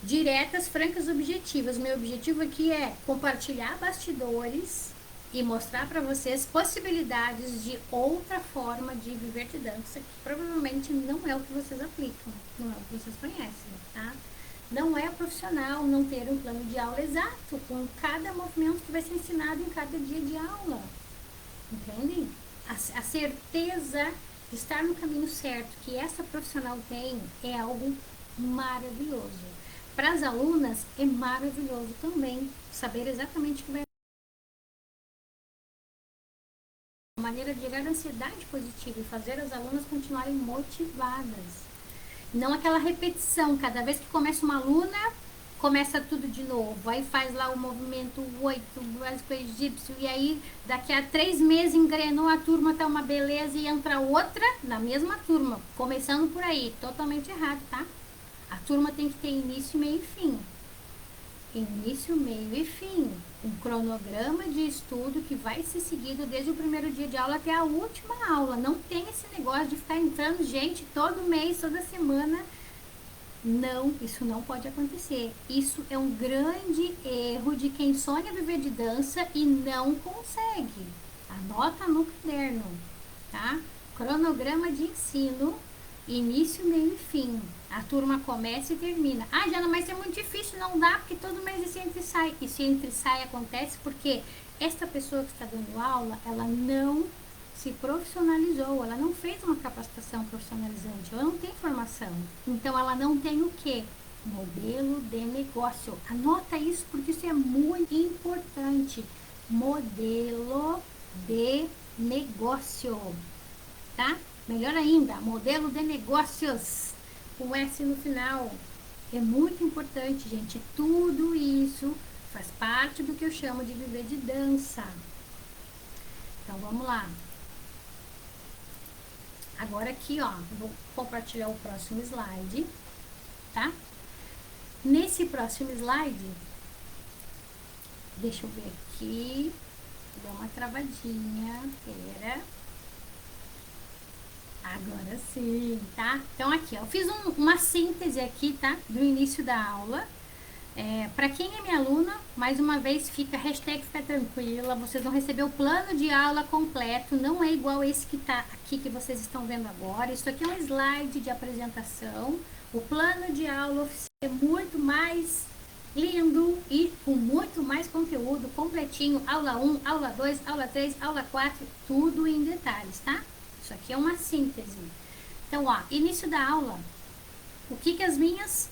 diretas, francas, objetivas. Meu objetivo aqui é compartilhar bastidores e mostrar para vocês possibilidades de outra forma de viver de dança, que provavelmente não é o que vocês aplicam, não é o que vocês conhecem, tá? Não é profissional não ter um plano de aula exato, com cada movimento que vai ser ensinado em cada dia de aula, entendem? A certeza de estar no caminho certo que essa profissional tem é algo maravilhoso. Para as alunas é maravilhoso também saber exatamente o que vai maneira de gerar ansiedade positiva e fazer as alunas continuarem motivadas. Não aquela repetição, cada vez que começa uma aluna, começa tudo de novo. Aí faz lá o movimento 8, básico egípcio, e aí daqui a 3 meses engrenou a turma, tá uma beleza, e entra outra na mesma turma. Começando por aí, totalmente errado, tá? A turma tem que ter início, meio e fim. Início, meio e fim. Um cronograma de estudo que vai ser seguido desde o primeiro dia de aula até a última aula. Não tem esse negócio de ficar entrando gente todo mês, toda semana. Não, isso não pode acontecer. Isso é um grande erro de quem sonha viver de dança e não consegue. Anota no caderno, tá? Cronograma de ensino, início, meio e fim. A turma começa e termina. Jana, mas é muito difícil, não dá, porque todo mês esse entra e sai. Esse entra e sai acontece porque esta pessoa que está dando aula, ela não se profissionalizou, ela não fez uma capacitação profissionalizante, ela não tem formação. Então, ela não tem o quê? Modelo de negócio. Anota isso porque isso é muito importante. Modelo de negócio, tá? Melhor ainda, modelo de negócios, com S no final. É muito importante, gente. Tudo isso faz parte do que eu chamo de viver de dança. Então, vamos lá. Agora aqui, ó, vou compartilhar o próximo slide, tá? Nesse próximo slide, deixa eu ver aqui, deu uma travadinha, pera. Agora sim, tá? Então aqui, ó, eu fiz uma síntese aqui, tá? Do início da aula. Para quem é minha aluna, mais uma vez fica tranquila, vocês vão receber o plano de aula completo, não é igual esse que tá aqui que vocês estão vendo agora. Isso aqui é um slide de apresentação. O plano de aula oficial é muito mais lindo e com muito mais conteúdo completinho, aula 1, aula 2, aula 3, aula 4, tudo em detalhes, tá? Isso aqui é uma síntese. Então, ó, início da aula. O que as minhas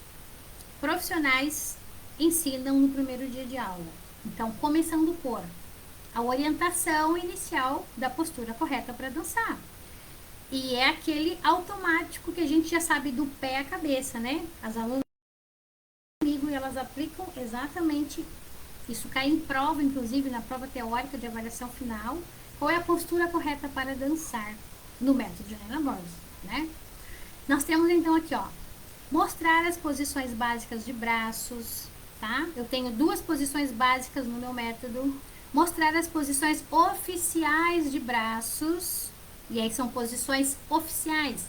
profissionais ensinam no primeiro dia de aula? Então, começando por a orientação inicial da postura correta para dançar. E é aquele automático que a gente já sabe do pé à cabeça, né? As alunas comigo e elas aplicam exatamente isso. Cai em prova, inclusive na prova teórica de avaliação final. Qual é a postura correta para dançar no método de Helena Borges, né? Nós temos então aqui, ó, mostrar as posições básicas de braços, tá? Eu tenho 2 posições básicas no meu método. Mostrar as posições oficiais de braços, e aí são posições oficiais,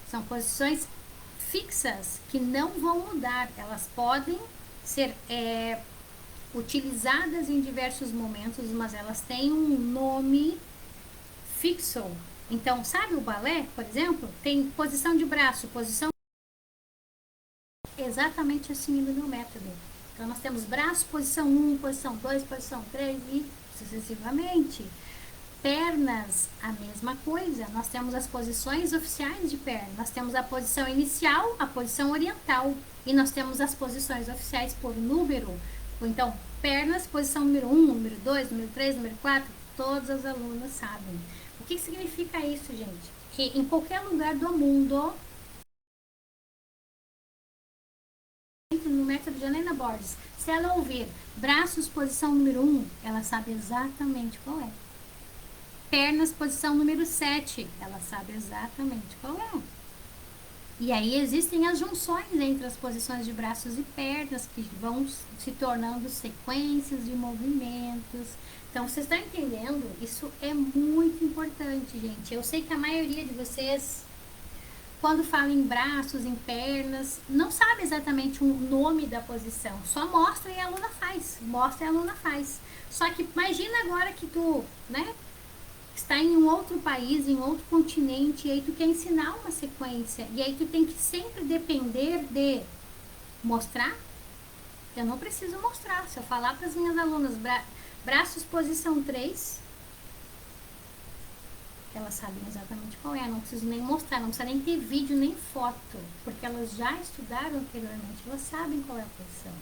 são posições fixas que não vão mudar, elas podem ser utilizadas em diversos momentos, mas elas têm um nome fixo. Então, sabe o balé, por exemplo? Tem posição de braço, posição exatamente assim no meu método. Então, nós temos braço, posição 1, posição 2, posição 3 e sucessivamente. Pernas, a mesma coisa. Nós temos as posições oficiais de perna. Nós temos a posição inicial, a posição oriental. E nós temos as posições oficiais por número. Então, pernas, posição número 1, número 2, número 3, número 4. Todas as alunas sabem. O que significa isso, gente? Que em qualquer lugar do mundo, no método de Helena Borges, se ela ouvir braços, posição número 1, ela sabe exatamente qual é. Pernas, posição número 7, ela sabe exatamente qual é. E aí existem as junções entre as posições de braços e pernas, que vão se tornando sequências de movimentos. Então, vocês estão entendendo? Isso é muito importante, gente. Eu sei que a maioria de vocês, quando fala em braços, em pernas, não sabe exatamente o nome da posição. Só mostra e a aluna faz. Mostra e a aluna faz. Só que imagina agora que tu, né, está em um outro país, em outro continente, e aí tu quer ensinar uma sequência. E aí tu tem que sempre depender de mostrar. Eu não preciso mostrar. Se eu falar para as minhas alunas, braços, posição 3, elas sabem exatamente qual é, não preciso nem mostrar, não precisa nem ter vídeo nem foto, porque elas já estudaram anteriormente, elas sabem qual é a posição.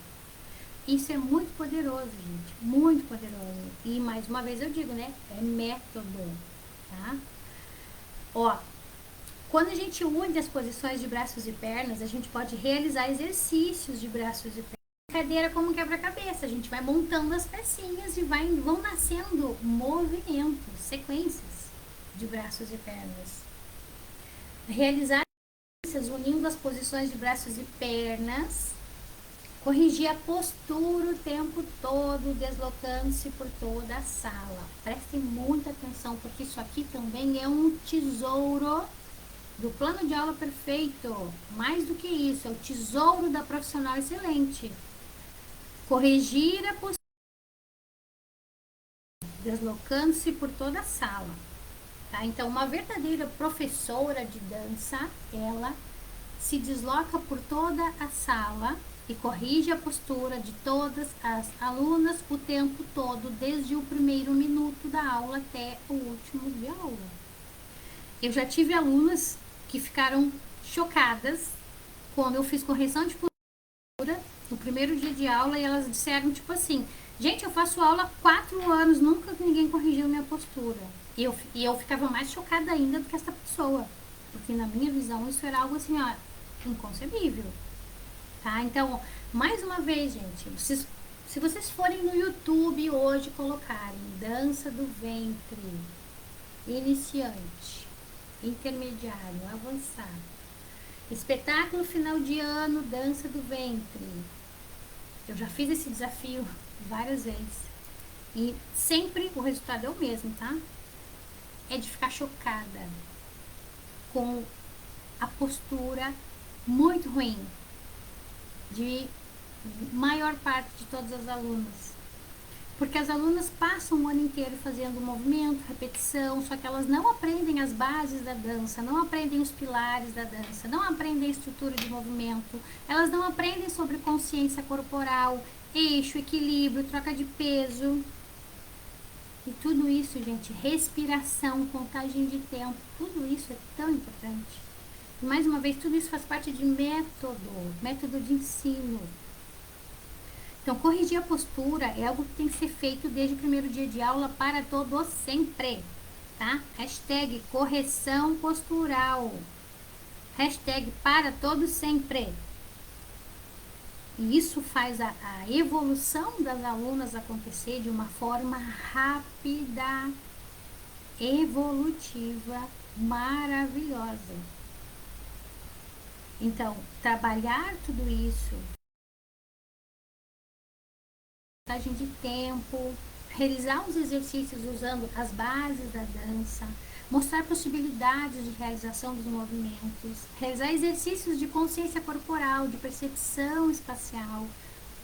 Isso é muito poderoso, gente, muito poderoso. E mais uma vez eu digo, né, é método, tá? Ó, quando a gente une as posições de braços e pernas, a gente pode realizar exercícios de braços e pernas. Cadeira como quebra-cabeça, a gente vai montando as pecinhas e vão nascendo movimentos, sequências de braços e pernas. Realizar unindo as posições de braços e pernas. Corrigir a postura o tempo todo, deslocando-se por toda a sala. Prestem muita atenção, porque isso aqui também é um tesouro do plano de aula perfeito. Mais do que isso, é o tesouro da profissional excelente. Corrigir a postura, deslocando-se por toda a sala. Tá? Então, uma verdadeira professora de dança, ela se desloca por toda a sala e corrige a postura de todas as alunas o tempo todo, desde o primeiro minuto da aula até o último de aula. Eu já tive alunas que ficaram chocadas quando eu fiz correção de postura no primeiro dia de aula e elas disseram tipo assim: gente, eu faço aula há 4 anos, nunca ninguém corrigiu minha postura. E eu ficava mais chocada ainda do que essa pessoa, porque na minha visão isso era algo assim, ó, inconcebível, tá? Então, mais uma vez, gente, se vocês forem no YouTube hoje colocarem dança do ventre, iniciante, intermediário, avançado, espetáculo final de ano, dança do ventre, eu já fiz esse desafio várias vezes e sempre o resultado é o mesmo, tá? É de ficar chocada com a postura muito ruim de maior parte de todas as alunas. Porque as alunas passam o ano inteiro fazendo movimento, repetição, só que elas não aprendem as bases da dança, não aprendem os pilares da dança, não aprendem a estrutura de movimento, elas não aprendem sobre consciência corporal, eixo, equilíbrio, troca de peso. E tudo isso, gente, respiração, contagem de tempo, tudo isso é tão importante. E mais uma vez, tudo isso faz parte de método de ensino. Então, corrigir a postura é algo que tem que ser feito desde o primeiro dia de aula para todo sempre, tá? Hashtag correção postural. Hashtag para todo sempre. E isso faz a evolução das alunas acontecer de uma forma rápida, evolutiva, maravilhosa. Então, trabalhar tudo isso, contagem de tempo, realizar os exercícios usando as bases da dança, mostrar possibilidades de realização dos movimentos, realizar exercícios de consciência corporal, de percepção espacial.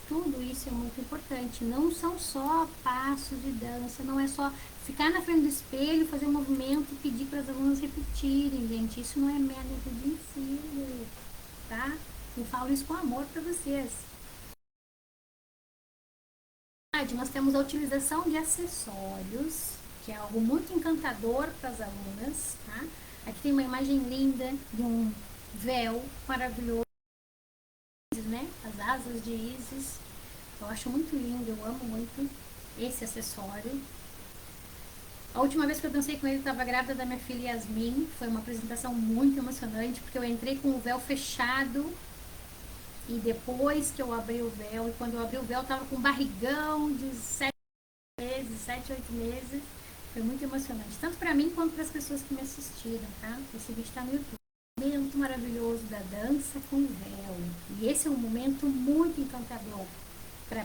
Tudo isso é muito importante. Não são só passos de dança, não é só ficar na frente do espelho, fazer um movimento e pedir para as alunas repetirem, gente. Isso não é método de ensino, tá? Eu falo isso com amor para vocês. Nós temos a utilização de acessórios que é algo muito encantador para as alunas, tá? Aqui tem uma imagem linda de um véu maravilhoso, né? As asas de Ísis. Eu acho muito lindo, eu amo muito esse acessório. A última vez que eu dancei com ele, eu estava grávida da minha filha Yasmin. Foi uma apresentação muito emocionante, porque eu entrei com o véu fechado e depois que eu abri o véu, e quando eu abri o véu, eu estava com um barrigão de 7 meses, 7, 8 meses. Foi muito emocionante, tanto para mim quanto para as pessoas que me assistiram, tá? Esse vídeo está no YouTube. Momento maravilhoso da dança com véu. E esse é um momento muito encantador.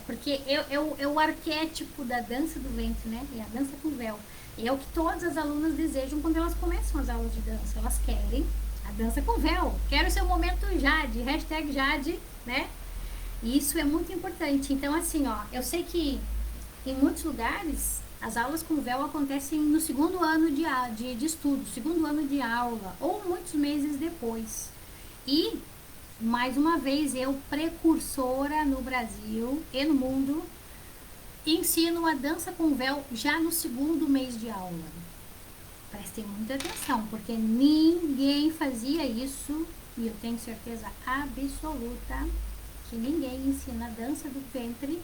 Porque é o arquétipo da dança do ventre, né? É a dança com véu. E é o que todas as alunas desejam quando elas começam as aulas de dança. Elas querem a dança com véu. Quero o seu momento Jade, hashtag Jade, né? E isso é muito importante. Então, assim, ó, eu sei que em muitos lugares as aulas com véu acontecem no segundo ano de estudo, segundo ano de aula, ou muitos meses depois. E mais uma vez, eu, precursora no Brasil e no mundo, ensino a dança com véu já no segundo mês de aula. Prestem muita atenção, porque ninguém fazia isso, e eu tenho certeza absoluta que ninguém ensina a dança do ventre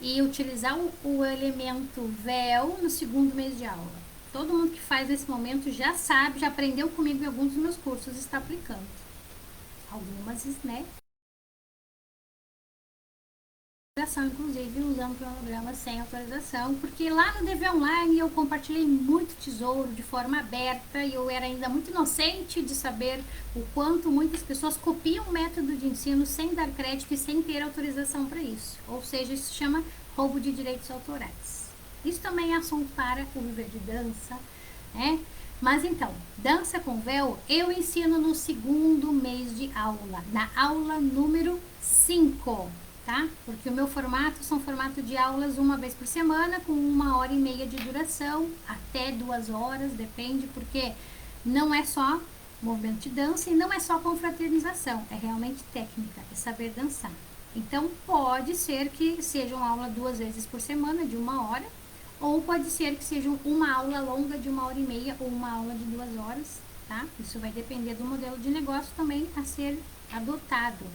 e utilizar o elemento véu no segundo mês de aula. Todo mundo que faz nesse momento já sabe, já aprendeu comigo em alguns dos meus cursos, está aplicando. Algumas, né? Inclusive usando cronogramas sem autorização, porque lá no DV Online eu compartilhei muito tesouro de forma aberta e eu era ainda muito inocente de saber o quanto muitas pessoas copiam o método de ensino sem dar crédito e sem ter autorização para isso. Ou seja, isso se chama roubo de direitos autorais. Isso também é assunto para o Viver de Dança, né? Mas então, dança com véu eu ensino no segundo mês de aula, na aula número 5. Tá? Porque o meu formato são formato de aulas uma vez por semana, com 1h30 de duração, até 2 horas, depende, porque não é só movimento de dança e não é só confraternização, é realmente técnica, é saber dançar. Então, pode ser que seja uma aula 2 vezes por semana, de 1 hora, ou pode ser que seja uma aula longa de 1h30 ou uma aula de 2 horas, tá? Isso vai depender do modelo de negócio também a ser adotado.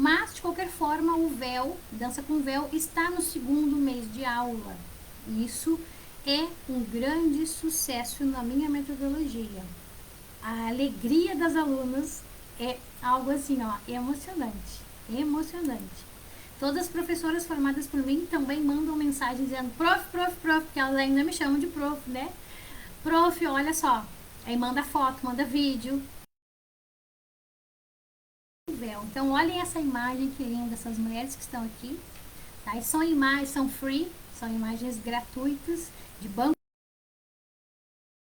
Mas, de qualquer forma, o véu, dança com véu, está no segundo mês de aula. Isso é um grande sucesso na minha metodologia. A alegria das alunas é algo assim, ó, emocionante, emocionante. Todas as professoras formadas por mim também mandam mensagem dizendo prof, porque elas ainda me chamam de prof, né? Prof, olha só. Aí manda foto, manda vídeo. Então, olhem essa imagem que linda, essas mulheres que estão aqui. Tá? E são imagens, são free, são imagens gratuitas de banco.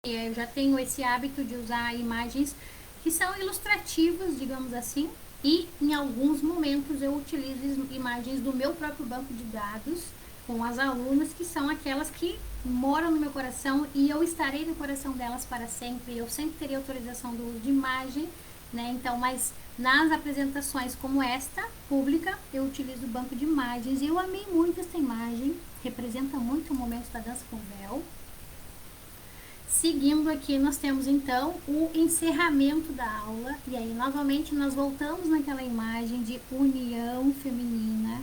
Eu já tenho esse hábito de usar imagens que são ilustrativas, digamos assim. E em alguns momentos eu utilizo imagens do meu próprio banco de dados com as alunas, que são aquelas que moram no meu coração e eu estarei no coração delas para sempre. Eu sempre terei autorização do uso de imagem, né? Então, mas nas apresentações como esta, pública, eu utilizo o banco de imagens e eu amei muito essa imagem, representa muito o momento da dança com véu. Seguindo aqui, nós temos então o encerramento da aula, e aí novamente nós voltamos naquela imagem de união feminina,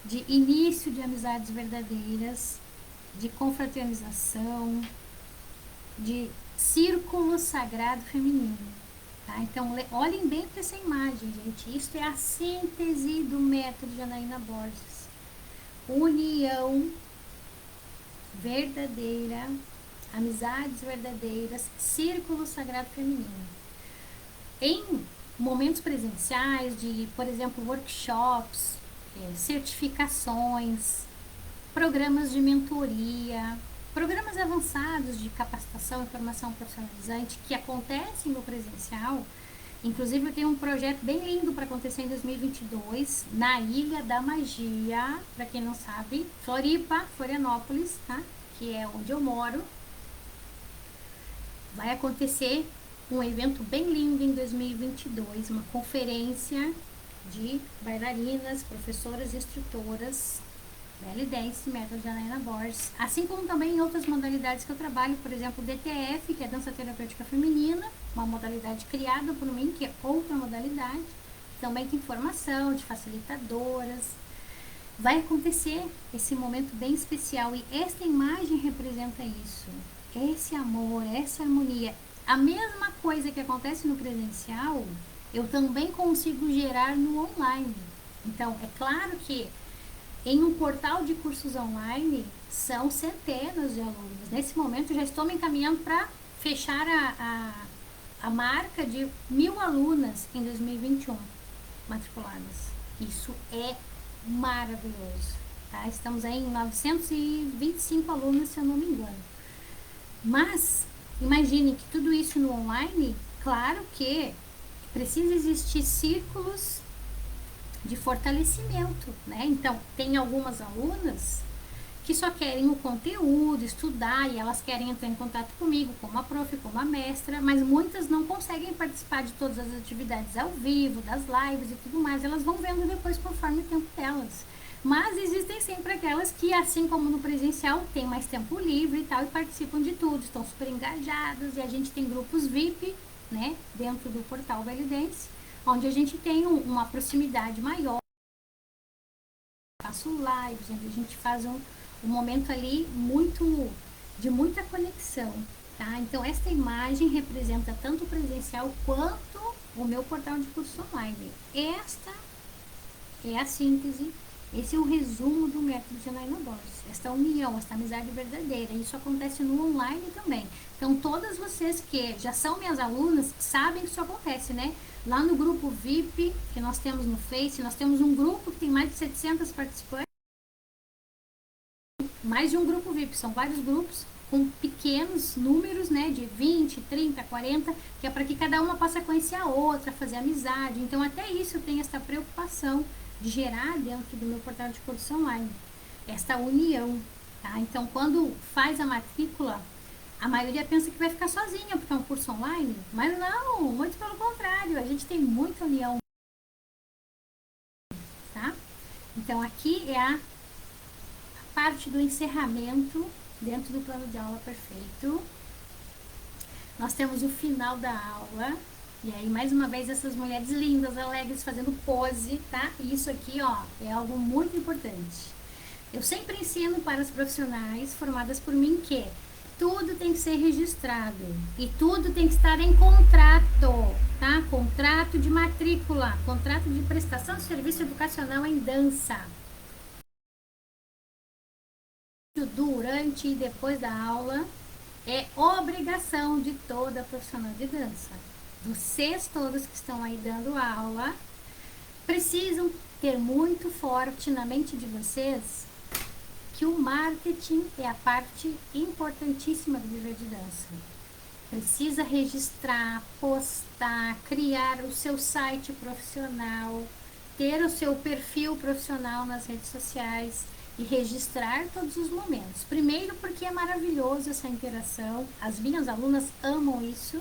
de início de amizades verdadeiras, de confraternização, de círculo sagrado feminino. Tá? Então, olhem bem para essa imagem, gente. Isso é a síntese do método de Anaína Borges. União verdadeira, amizades verdadeiras, círculo sagrado feminino. Em momentos presenciais de, por exemplo, workshops, certificações, programas de mentoria, programas avançados de capacitação e formação profissionalizante que acontecem no presencial. Inclusive, eu tenho um projeto bem lindo para acontecer em 2022 na Ilha da Magia, para quem não sabe, Floripa, Florianópolis, tá? Que é onde eu moro. Vai acontecer um evento bem lindo em 2022, uma conferência de bailarinas, professoras e instrutoras Belly Dance, método de Janaína Borges, assim como também em outras modalidades que eu trabalho, por exemplo, o DTF, que é dança terapêutica feminina, uma modalidade criada por mim, que é outra modalidade, também tem formação de facilitadoras. Vai acontecer esse momento bem especial e esta imagem representa isso, esse amor, essa harmonia. A mesma coisa que acontece no presencial, eu também consigo gerar no online. Então, é claro que em um portal de cursos online, são centenas de alunos. Nesse momento, já estou me encaminhando para fechar a marca de 1.000 alunas em 2021 matriculadas. Isso é maravilhoso. Tá? Estamos aí em 925 alunos, se eu não me engano. Mas, imagine que tudo isso no online, claro que precisa existir círculos de fortalecimento, né? Então, tem algumas alunas que só querem o conteúdo, estudar, e elas querem entrar em contato comigo, como a prof, como a mestra, mas muitas não conseguem participar de todas as atividades ao vivo, das lives e tudo mais, elas vão vendo depois conforme o tempo delas. Mas existem sempre aquelas que, assim como no presencial, têm mais tempo livre e tal, e participam de tudo, estão super engajadas, e a gente tem grupos VIP, né, dentro do portal Belly Dance, onde a gente tem uma proximidade maior, faço lives, onde a gente faz um momento ali de muita conexão, tá? Então, esta imagem representa tanto o presencial quanto o meu portal de curso online. Esta é a síntese, esse é o resumo do método de Janaína Borges. Esta união, esta amizade verdadeira. Isso acontece no online também. Então, todas vocês que já são minhas alunas sabem que isso acontece, né? Lá no grupo VIP que nós temos no Face, nós temos um grupo que tem mais de 700 participantes. Mais de um grupo VIP, são vários grupos com pequenos números, né, de 20, 30, 40, que é para que cada uma possa conhecer a outra, fazer amizade. Então, até isso eu tenho essa preocupação de gerar dentro do meu portal de curso online, esta união, tá? Então, quando faz a matrícula, a maioria pensa que vai ficar sozinha, porque é um curso online, mas não, muito pelo contrário, a gente tem muita união, tá? Então, aqui é a parte do encerramento dentro do plano de aula perfeito. Nós temos o final da aula. E aí, mais uma vez, essas mulheres lindas, alegres, fazendo pose, tá? E isso aqui, ó, é algo muito importante. Eu sempre ensino para as profissionais formadas por mim que tudo tem que ser registrado e tudo tem que estar em contrato, tá? Contrato de matrícula, contrato de prestação de serviço educacional em dança. Durante e depois da aula é obrigação de toda profissional de dança. Vocês todos que estão aí dando aula precisam ter muito forte na mente de vocês que o marketing é a parte importantíssima do viver de dança. Precisa registrar, postar, criar o seu site profissional, ter o seu perfil profissional nas redes sociais e registrar todos os momentos. Primeiro, porque é maravilhoso essa interação, as minhas alunas amam isso,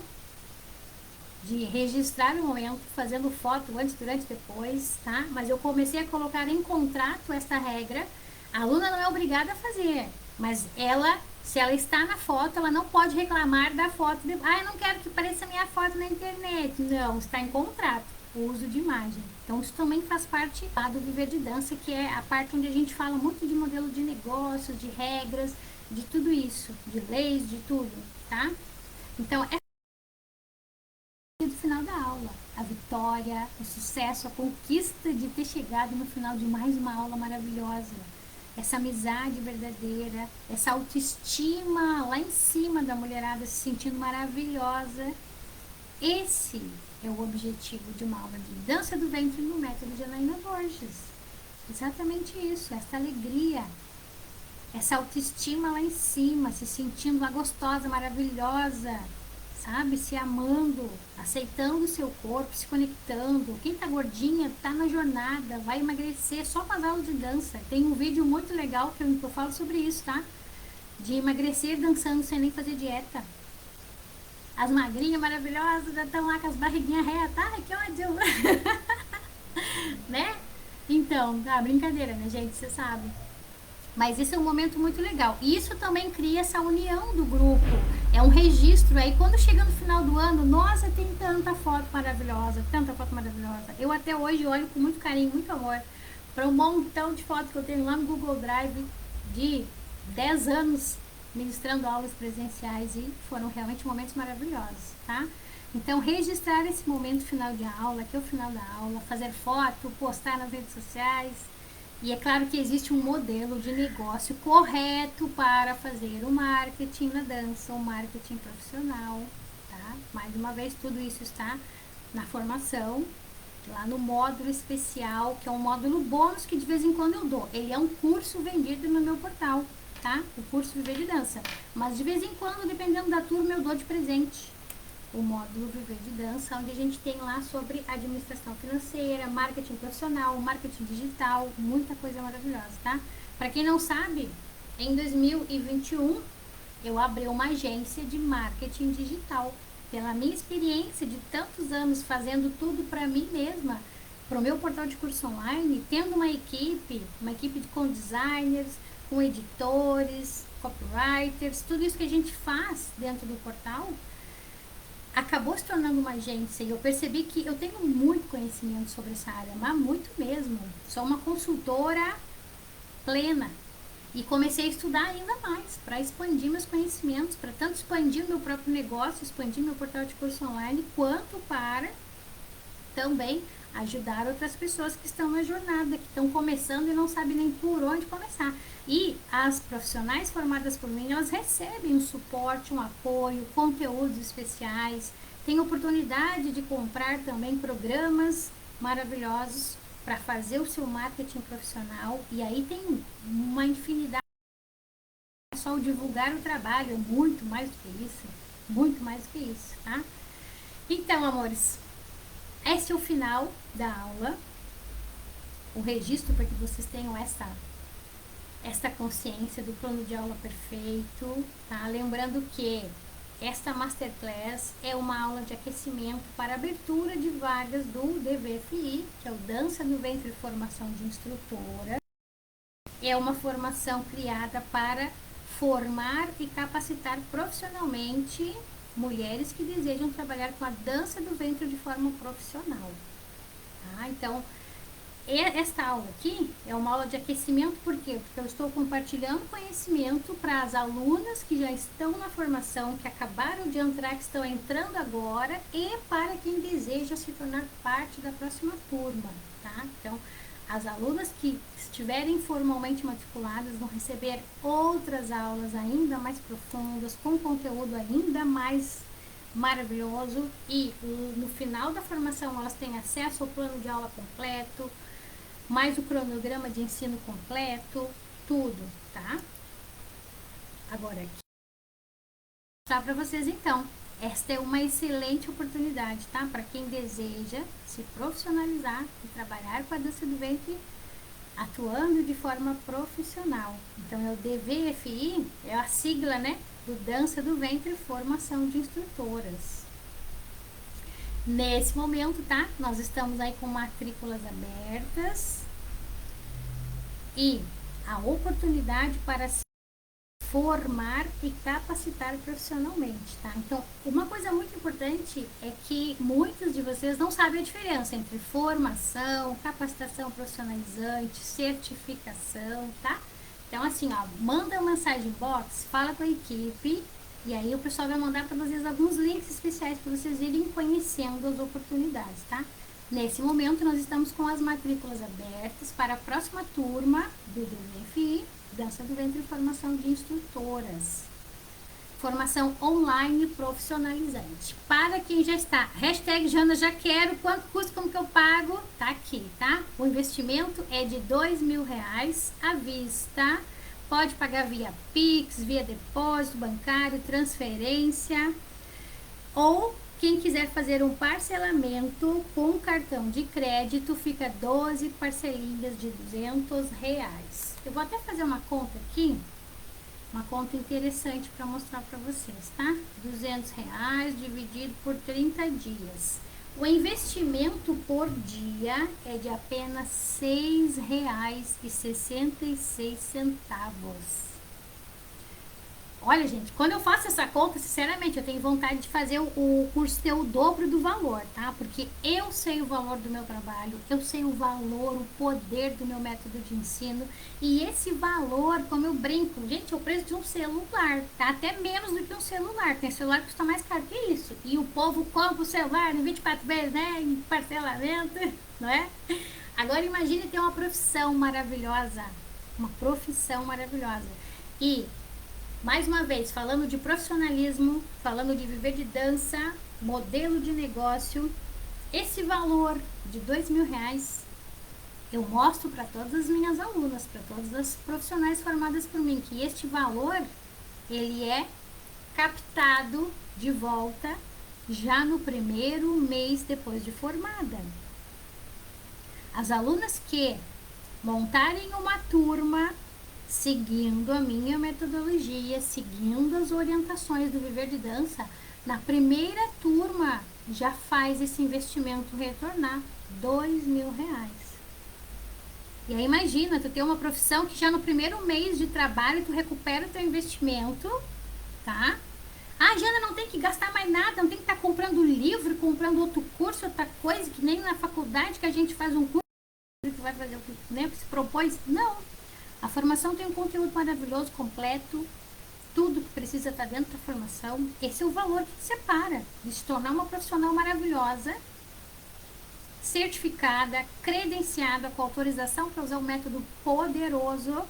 de registrar o momento, fazendo foto antes, durante e depois, tá? Mas eu comecei a colocar em contrato essa regra. A aluna não é obrigada a fazer, mas ela, se ela está na foto, ela não pode reclamar da foto. Eu não quero que apareça minha foto na internet. Não, está em contrato o uso de imagem. Então, isso também faz parte do Viver de Dança, que é a parte onde a gente fala muito de modelo de negócios, de regras, de tudo isso, de leis, de tudo, tá? Então, do final da aula, a vitória, o sucesso, a conquista de ter chegado no final de mais uma aula maravilhosa, essa amizade verdadeira, essa autoestima lá em cima da mulherada se sentindo maravilhosa. Esse é o objetivo de uma aula de dança do ventre no método de Janaína Borges. Exatamente isso, essa alegria, essa autoestima lá em cima, se sentindo uma gostosa, maravilhosa, sabe? Se amando, aceitando o seu corpo, se conectando. Quem tá gordinha tá na jornada, vai emagrecer só com as aulas de dança. Tem um vídeo muito legal que eu falo sobre isso, tá? De emagrecer dançando sem nem fazer dieta. As magrinhas maravilhosas já estão lá com as barriguinhas retas. Ai, que ódio! Né? Então, tá, brincadeira, né, gente? Você sabe. Mas isso é um momento muito legal. E isso também cria essa união do grupo. É um registro. Aí quando chega no final do ano, nossa, tem tanta foto maravilhosa, tanta foto maravilhosa. Eu até hoje olho com muito carinho, muito amor para um montão de fotos que eu tenho lá no Google Drive de 10 anos ministrando aulas presenciais e foram realmente momentos maravilhosos, tá? Então, registrar esse momento final de aula, que é o final da aula, fazer foto, postar nas redes sociais, e é claro que existe um modelo de negócio correto para fazer o marketing na dança, o marketing profissional, tá? Mais uma vez, tudo isso está na formação, lá no módulo especial, que é um módulo bônus que de vez em quando eu dou. Ele é um curso vendido no meu portal, tá? O curso Viver de Dança. Mas de vez em quando, dependendo da turma, eu dou de presente o módulo Viver de Dança, onde a gente tem lá sobre administração financeira, marketing profissional, marketing digital, muita coisa maravilhosa, tá? Para quem não sabe, em 2021 eu abri uma agência de marketing digital. Pela minha experiência de tantos anos fazendo tudo para mim mesma, para o meu portal de curso online, tendo uma equipe com designers, com editores, copywriters, tudo isso que a gente faz dentro do portal, acabou se tornando uma agência e eu percebi que eu tenho muito conhecimento sobre essa área, mas muito mesmo. Sou uma consultora plena e comecei a estudar ainda mais para expandir meus conhecimentos, para tanto expandir o meu próprio negócio, expandir meu portal de curso online, quanto para também ajudar outras pessoas que estão na jornada, que estão começando e não sabem nem por onde começar. E as profissionais formadas por mim, elas recebem um suporte, um apoio, conteúdos especiais, têm oportunidade de comprar também programas maravilhosos para fazer o seu marketing profissional. E aí tem uma infinidade, é só divulgar o trabalho, é muito mais do que isso, muito mais do que isso, tá? Então, amores, esse é o final da aula, o registro para que vocês tenham esta consciência do plano de aula perfeito, tá? Lembrando que esta Masterclass é uma aula de aquecimento para abertura de vagas do DVFI, que é o Dança no Ventre Formação de Instrutora. É uma formação criada para formar e capacitar profissionalmente mulheres que desejam trabalhar com a dança do ventre de forma profissional. Tá? Então, esta aula aqui é uma aula de aquecimento, por quê? Porque eu estou compartilhando conhecimento para as alunas que já estão na formação, que acabaram de entrar, que estão entrando agora, e para quem deseja se tornar parte da próxima turma, tá? Então, as alunas que estiverem formalmente matriculadas vão receber outras aulas ainda mais profundas, com conteúdo ainda mais maravilhoso, e no final da formação elas têm acesso ao plano de aula completo, mais o cronograma de ensino completo, tudo, tá? Agora aqui, vou mostrar para vocês então. Esta é uma excelente oportunidade, tá? Para quem deseja se profissionalizar e trabalhar com a dança do ventre atuando de forma profissional. Então é o DVFI, é a sigla, né? Do Dança do Ventre Formação de Instrutoras. Nesse momento, tá? Nós estamos aí com matrículas abertas e a oportunidade para se formar e capacitar profissionalmente, tá? Então, uma coisa muito importante é que muitos de vocês não sabem a diferença entre formação, capacitação profissionalizante, certificação, tá? Então, assim, ó, manda uma mensagem box, fala com a equipe e aí o pessoal vai mandar para vocês alguns links especiais para vocês irem conhecendo as oportunidades, tá? Nesse momento, nós estamos com as matrículas abertas para a próxima turma do DVFI, Dança do Ventre e Formação de Instrutoras. Formação online profissionalizante. Para quem já está, hashtag Jana já quero, quanto custa, como que eu pago? Tá aqui, tá? O investimento é de R$2.000 à vista. Pode pagar via Pix, via depósito bancário, transferência. Ou quem quiser fazer um parcelamento com cartão de crédito, fica 12 parcelinhas de R$200. Eu vou até fazer uma conta aqui, uma conta interessante para mostrar para vocês, tá? R$200 dividido por 30 dias. O investimento por dia é de apenas R$ 6,66. Olha, gente, quando eu faço essa conta, sinceramente, eu tenho vontade de fazer o curso ter o dobro do valor, tá? Porque eu sei o valor do meu trabalho, eu sei o valor, o poder do meu método de ensino. E esse valor, como eu brinco, gente, é o preço de um celular, tá? Até menos do que um celular. Tem celular que custa mais caro que isso. E o povo compra o celular em 24 vezes, né? Em parcelamento, não é? Agora imagine ter uma profissão maravilhosa. Uma profissão maravilhosa. E mais uma vez, falando de profissionalismo, falando de viver de dança, modelo de negócio, esse valor de R$ 2.000 eu mostro para todas as minhas alunas, para todas as profissionais formadas por mim, que este valor ele é captado de volta já no primeiro mês depois de formada. As alunas que montarem uma turma seguindo a minha metodologia, seguindo as orientações do Viver de Dança, na primeira turma já faz esse investimento retornar R$ 2.000. E aí imagina, tu ter uma profissão que já no primeiro mês de trabalho tu recupera o teu investimento, tá? Ah, Jana, não tem que gastar mais nada, não tem que estar comprando livro, comprando outro curso, outra coisa, que nem na faculdade que a gente faz um curso que vai fazer o que, né, se propôs. Não, a formação tem um conteúdo maravilhoso, completo, tudo que precisa estar dentro da formação. Esse é o valor que te separa de se tornar uma profissional maravilhosa, certificada, credenciada, com autorização para usar um método poderoso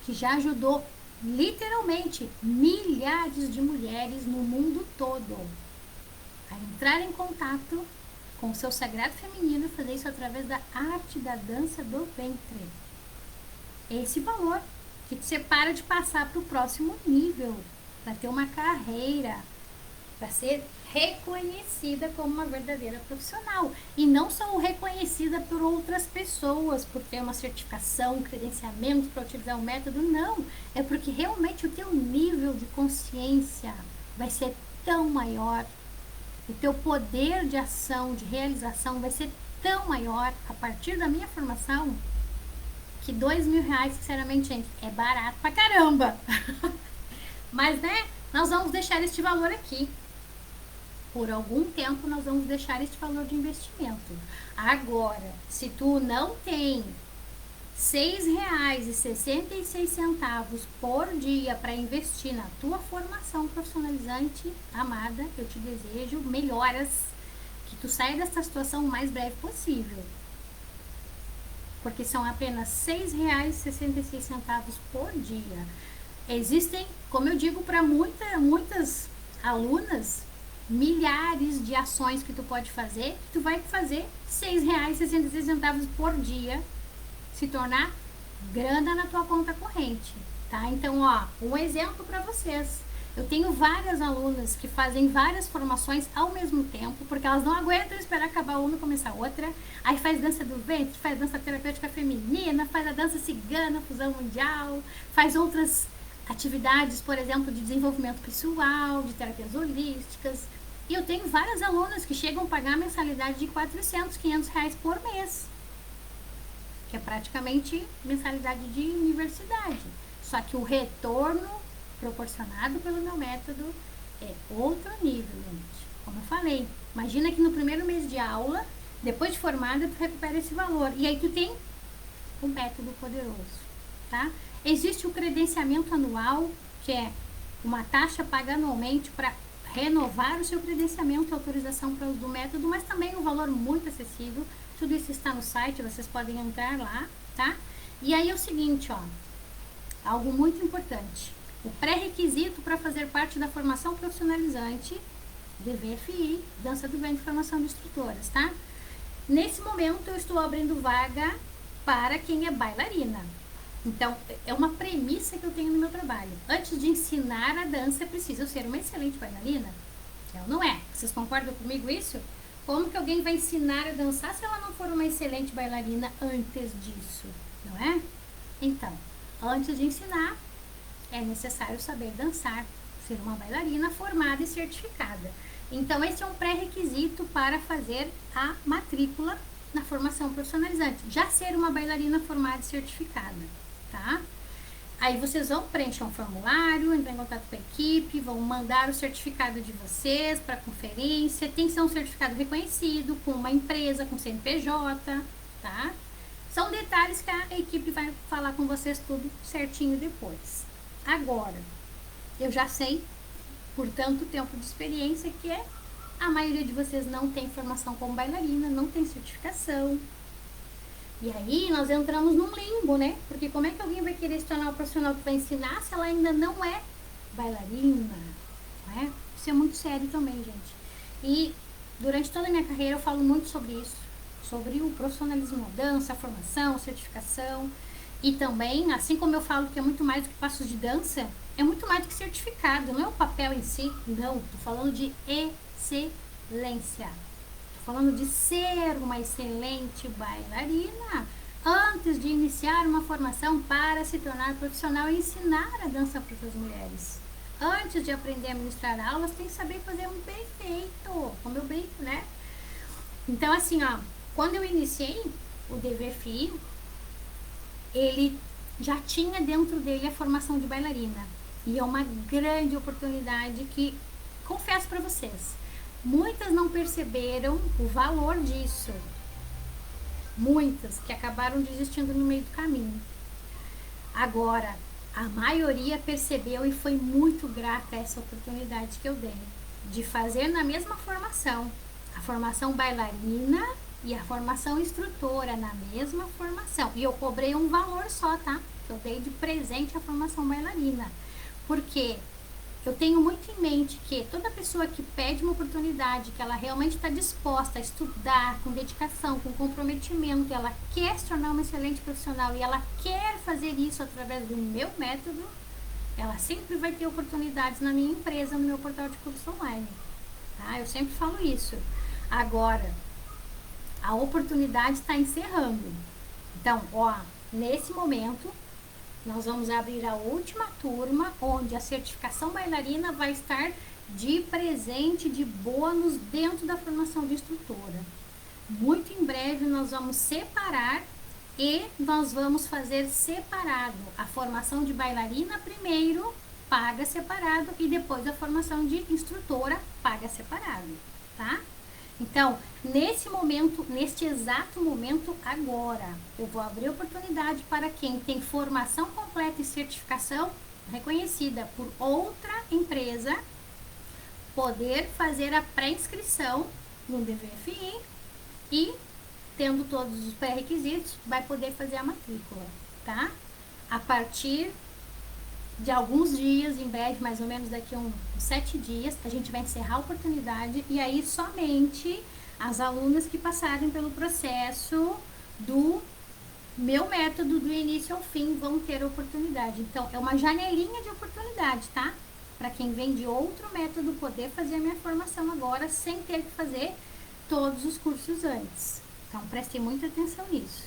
que já ajudou literalmente milhares de mulheres no mundo todo a entrar em contato com o seu sagrado feminino e fazer isso através da arte da dança do ventre. Esse valor que te separa de passar para o próximo nível, para ter uma carreira, para ser reconhecida como uma verdadeira profissional. E não só reconhecida por outras pessoas, por ter uma certificação, um credenciamento para utilizar o método, não. É porque realmente o teu nível de consciência vai ser tão maior, o teu poder de ação, de realização vai ser tão maior a partir da minha formação, que R$ 2.000, sinceramente, gente, é barato pra caramba. Mas, né, nós vamos deixar este valor aqui. Por algum tempo, nós vamos deixar este valor de investimento. Agora, se tu não tem R$ 6,66 por dia para investir na tua formação profissionalizante, amada, eu te desejo melhoras, que tu saia dessa situação o mais breve possível. Porque são apenas R$ 6,66 por dia. Existem, como eu digo para muitas alunas, milhares de ações que tu pode fazer, que tu vai fazer R$ 6,66 por dia se tornar grana na tua conta corrente, tá? Então, ó, um exemplo para vocês. Eu tenho várias alunas que fazem várias formações ao mesmo tempo, porque elas não aguentam esperar acabar uma e começar outra. Aí faz dança do ventre, faz dança terapêutica feminina, faz a dança cigana, fusão mundial, faz outras atividades, por exemplo, de desenvolvimento pessoal, de terapias holísticas. E eu tenho várias alunas que chegam a pagar a mensalidade de R$ 400, R$ 500 por mês, que é praticamente mensalidade de universidade. Só que o retorno proporcionado pelo meu método é outro nível, gente. Como eu falei, imagina que no primeiro mês de aula, depois de formada, tu recupera esse valor. E aí tu tem um método poderoso, tá? Existe o credenciamento anual, que é uma taxa paga anualmente para renovar o seu credenciamento e autorização para uso do método, mas também um valor muito acessível. Tudo isso está no site, vocês podem entrar lá, tá? E aí é o seguinte, ó, algo muito importante. O pré-requisito para fazer parte da formação profissionalizante DVFI, Dança do Ventre, Formação de Instrutoras, tá? Nesse momento eu estou abrindo vaga para quem é bailarina. Então, é uma premissa que eu tenho no meu trabalho. Antes de ensinar a dança, é preciso ser uma excelente bailarina? Ela não é. Vocês concordam comigo isso? Como que alguém vai ensinar a dançar se ela não for uma excelente bailarina antes disso? Não é? Então, antes de ensinar, é necessário saber dançar, ser uma bailarina formada e certificada. Então, esse é um pré-requisito para fazer a matrícula na formação profissionalizante. Já ser uma bailarina formada e certificada, tá? Aí vocês vão preencher um formulário, entrar em contato com a equipe, vão mandar o certificado de vocês para conferência. Tem que ser um certificado reconhecido com uma empresa, com CNPJ, tá? São detalhes que a equipe vai falar com vocês tudo certinho depois. Agora, eu já sei, por tanto tempo de experiência, que a maioria de vocês não tem formação como bailarina, não tem certificação. E aí nós entramos num limbo, né? Porque como é que alguém vai querer se tornar um profissional que vai ensinar se ela ainda não é bailarina? Não é? Isso é muito sério também, gente. E durante toda a minha carreira eu falo muito sobre isso, sobre o profissionalismo na dança, a formação, a certificação. E também, assim como eu falo que é muito mais do que passos de dança, é muito mais do que certificado, não é o papel em si, não. Tô falando de excelência. Falando de ser uma excelente bailarina antes de iniciar uma formação para se tornar profissional e ensinar a dança para outras mulheres. Antes de aprender a ministrar aulas, tem que saber fazer um bem feito, como eu brinco, né? Então, assim, ó, quando eu iniciei o DVFI, ele já tinha dentro dele a formação de bailarina. E é uma grande oportunidade que, confesso para vocês, muitas não perceberam o valor disso. Muitas que acabaram desistindo no meio do caminho. Agora, a maioria percebeu e foi muito grata a essa oportunidade que eu dei de fazer na mesma formação, a formação bailarina e a formação instrutora na mesma formação. E eu cobrei um valor só, tá? Eu dei de presente a formação bailarina. Porque eu tenho muito em mente que toda pessoa que pede uma oportunidade, que ela realmente está disposta a estudar com dedicação, com comprometimento, ela quer se tornar uma excelente profissional e ela quer fazer isso através do meu método, ela sempre vai ter oportunidades na minha empresa, no meu portal de curso online. Tá? Eu sempre falo isso. Agora, a oportunidade está encerrando. Então, ó, nesse momento, nós vamos abrir a última turma, onde a certificação bailarina vai estar de presente, de bônus dentro da formação de instrutora. Muito em breve nós vamos separar e nós vamos fazer separado. A formação de bailarina primeiro, paga separado, e depois a formação de instrutora, paga separado, tá? Então, nesse momento, neste exato momento agora, eu vou abrir oportunidade para quem tem formação completa e certificação reconhecida por outra empresa, poder fazer a pré-inscrição no DVFI e, tendo todos os pré-requisitos, vai poder fazer a matrícula, tá? A partir de alguns dias, em breve, mais ou menos daqui a uns 7 dias, a gente vai encerrar a oportunidade e aí somente as alunas que passarem pelo processo do meu método do início ao fim vão ter a oportunidade. Então, é uma janelinha de oportunidade, tá? Para quem vem de outro método poder fazer a minha formação agora sem ter que fazer todos os cursos antes. Então, prestem muita atenção nisso.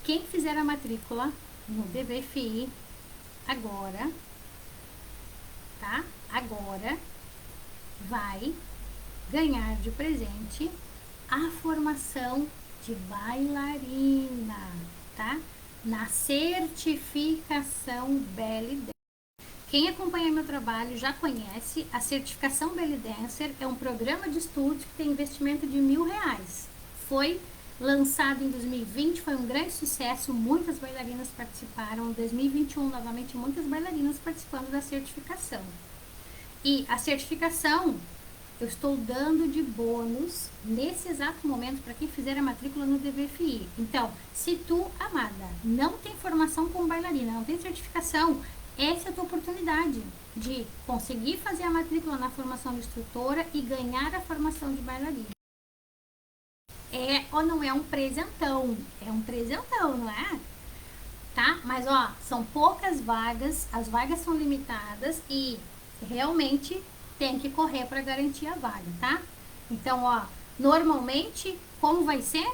Quem fizer a matrícula no DVFI agora, tá? Agora vai ganhar de presente a formação de bailarina, tá? Na certificação Belly Dancer. Quem acompanha meu trabalho já conhece, a certificação Belly Dancer é um programa de estudos que tem investimento de R$1.000. Foi lançado em 2020, foi um grande sucesso, muitas bailarinas participaram. Em 2021, novamente, muitas bailarinas participando da certificação. E a certificação eu estou dando de bônus nesse exato momento para quem fizer a matrícula no DVFI. Então, se tu, amada, não tem formação como bailarina, não tem certificação, essa é a tua oportunidade de conseguir fazer a matrícula na formação de instrutora e ganhar a formação de bailarina. É ou não é um presentão? É um presentão, não é? Tá? Mas, ó, são poucas vagas, as vagas são limitadas e realmente tem que correr para garantir a vaga, tá? Então, ó, normalmente, como vai ser?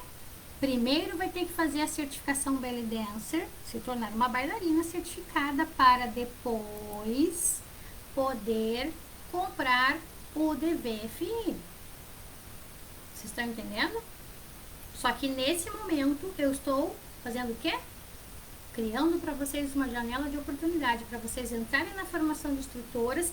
Primeiro vai ter que fazer a certificação Belly Dancer, se tornar uma bailarina certificada para depois poder comprar o DVFI. Vocês estão entendendo? Só que nesse momento eu estou fazendo o quê? Criando para vocês uma janela de oportunidade para vocês entrarem na formação de instrutoras,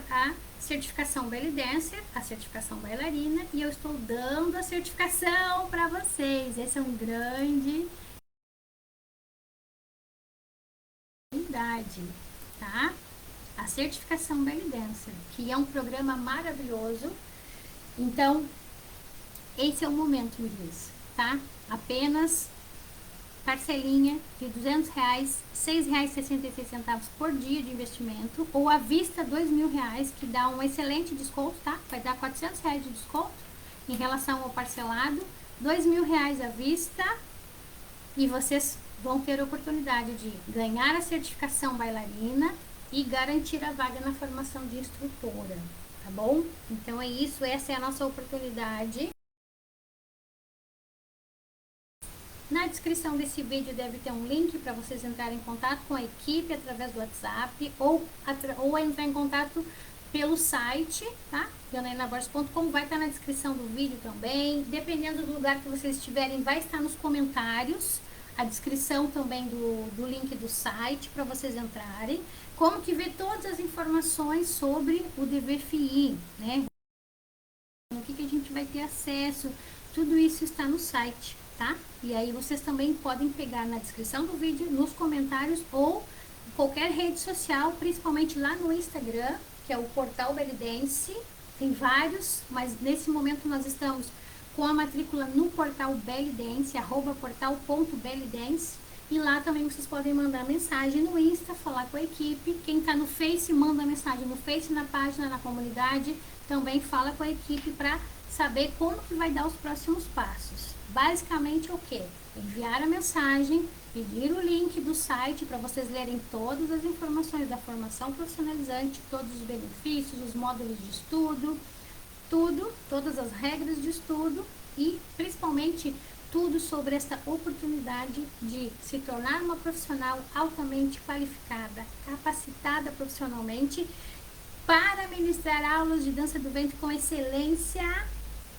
a certificação Belly Dancer, a certificação bailarina, e eu estou dando a certificação para vocês. Esse é um grande oportunidade, tá? A certificação Belly Dancer, que é um programa maravilhoso. Então, esse é o momento, Luiz, tá? Apenas parcelinha de R$200, R$6,66 por dia de investimento, ou à vista R$2.000, que dá um excelente desconto, tá? Vai dar R$400 de desconto em relação ao parcelado, R$2.000 à vista, e vocês vão ter a oportunidade de ganhar a certificação bailarina e garantir a vaga na formação de instrutora, tá bom? Então é isso, essa é a nossa oportunidade. Na descrição desse vídeo deve ter um link para vocês entrarem em contato com a equipe através do WhatsApp ou entrar em contato pelo site, tá? janainaborges.com, vai estar na descrição do vídeo também. Dependendo do lugar que vocês estiverem, vai estar nos comentários a descrição também do link do site para vocês entrarem. Como que ver todas as informações sobre o DVFI, né? O que a gente vai ter acesso, tudo isso está no site, tá? E aí vocês também podem pegar na descrição do vídeo, nos comentários ou qualquer rede social, principalmente lá no Instagram, que é o Portal Belly Dance. Tem vários, mas nesse momento nós estamos com a matrícula no Portal Belly Dance, @portal.bellydance. E lá também vocês podem mandar mensagem no Insta, falar com a equipe. Quem está no Face, manda mensagem no Face, na página, na comunidade. Também fala com a equipe para saber como que vai dar os próximos passos. Basicamente o que? Enviar a mensagem, pedir o link do site para vocês lerem todas as informações da formação profissionalizante, todos os benefícios, os módulos de estudo, tudo, todas as regras de estudo e principalmente tudo sobre essa oportunidade de se tornar uma profissional altamente qualificada, capacitada profissionalmente para ministrar aulas de dança do ventre com excelência,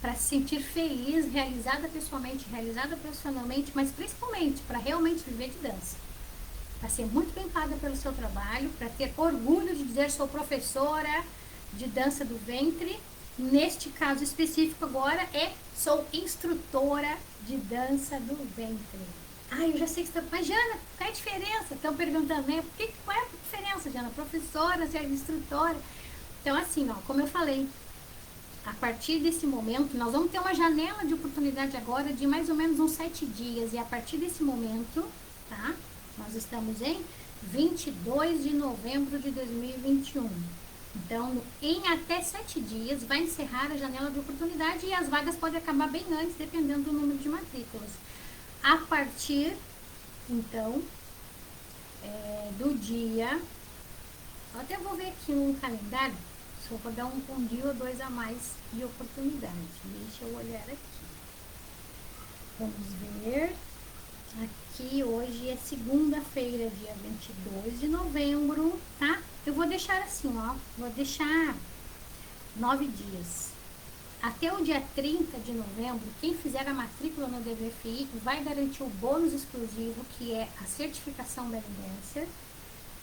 para se sentir feliz, realizada pessoalmente, realizada profissionalmente, mas principalmente para realmente viver de dança. Para ser muito bem paga pelo seu trabalho, para ter orgulho de dizer sou professora de dança do ventre. Neste caso específico agora sou instrutora de dança do ventre. Eu já sei que você está... Mas Jana, qual é a diferença? Estão perguntando, né? Qual é a diferença, Jana? Professora, ser instrutora? Então assim, ó, como eu falei, a partir desse momento, nós vamos ter uma janela de oportunidade agora de mais ou menos uns 7 dias. E a partir desse momento, tá? Nós estamos em 22 de novembro de 2021. Então, em até 7 dias, vai encerrar a janela de oportunidade e as vagas podem acabar bem antes, dependendo do número de matrículas. A partir, então, do dia... Eu até vou ver aqui no calendário, só vou dar um dia ou 2 a mais de oportunidade. Deixa eu olhar aqui. Vamos ver. Aqui hoje é segunda-feira, dia 22 de novembro, tá? Eu vou deixar assim, ó, vou deixar 9 dias. Até o dia 30 de novembro, quem fizer a matrícula no DVFI vai garantir o bônus exclusivo, que é a certificação Belly Dancer,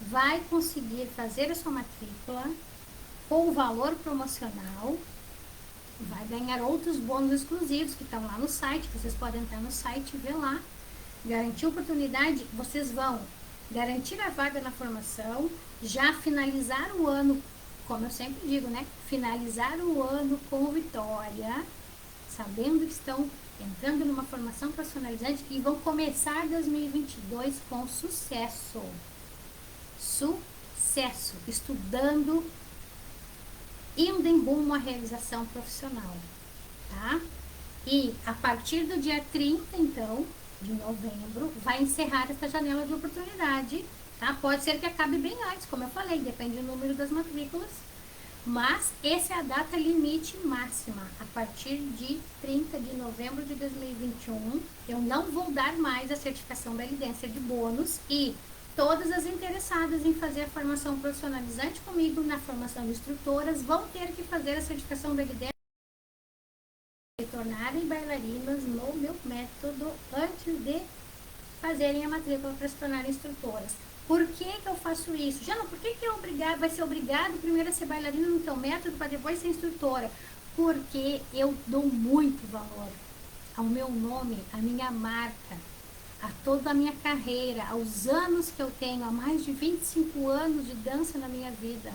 vai conseguir fazer a sua matrícula com o valor promocional, vai ganhar outros bônus exclusivos que estão lá no site, vocês podem entrar no site e ver lá. Garantir oportunidade, vocês vão garantir a vaga na formação, já finalizar o ano, como eu sempre digo, né? Finalizar o ano com vitória, sabendo que estão entrando numa formação profissionalizante e vão começar 2022 com sucesso. Sucesso, estudando, indo em rumo à realização profissional, tá? E a partir do dia 30, então, de novembro, vai encerrar essa janela de oportunidade, tá? Pode ser que acabe bem antes, como eu falei, depende do número das matrículas, mas essa é a data limite máxima. A partir de 30 de novembro de 2021, eu não vou dar mais a certificação Belly Dancer de bônus e Todas as interessadas em fazer a formação profissionalizante comigo na formação de instrutoras vão ter que fazer a certificação da IDEA e tornarem bailarinas no meu método antes de fazerem a matrícula para se tornarem instrutoras. Por que eu faço isso? Jana, por que vai ser obrigado primeiro a ser bailarina no teu método para depois ser instrutora? Porque eu dou muito valor ao meu nome, à minha marca, a toda a minha carreira, aos anos que eu tenho, há mais de 25 anos de dança na minha vida,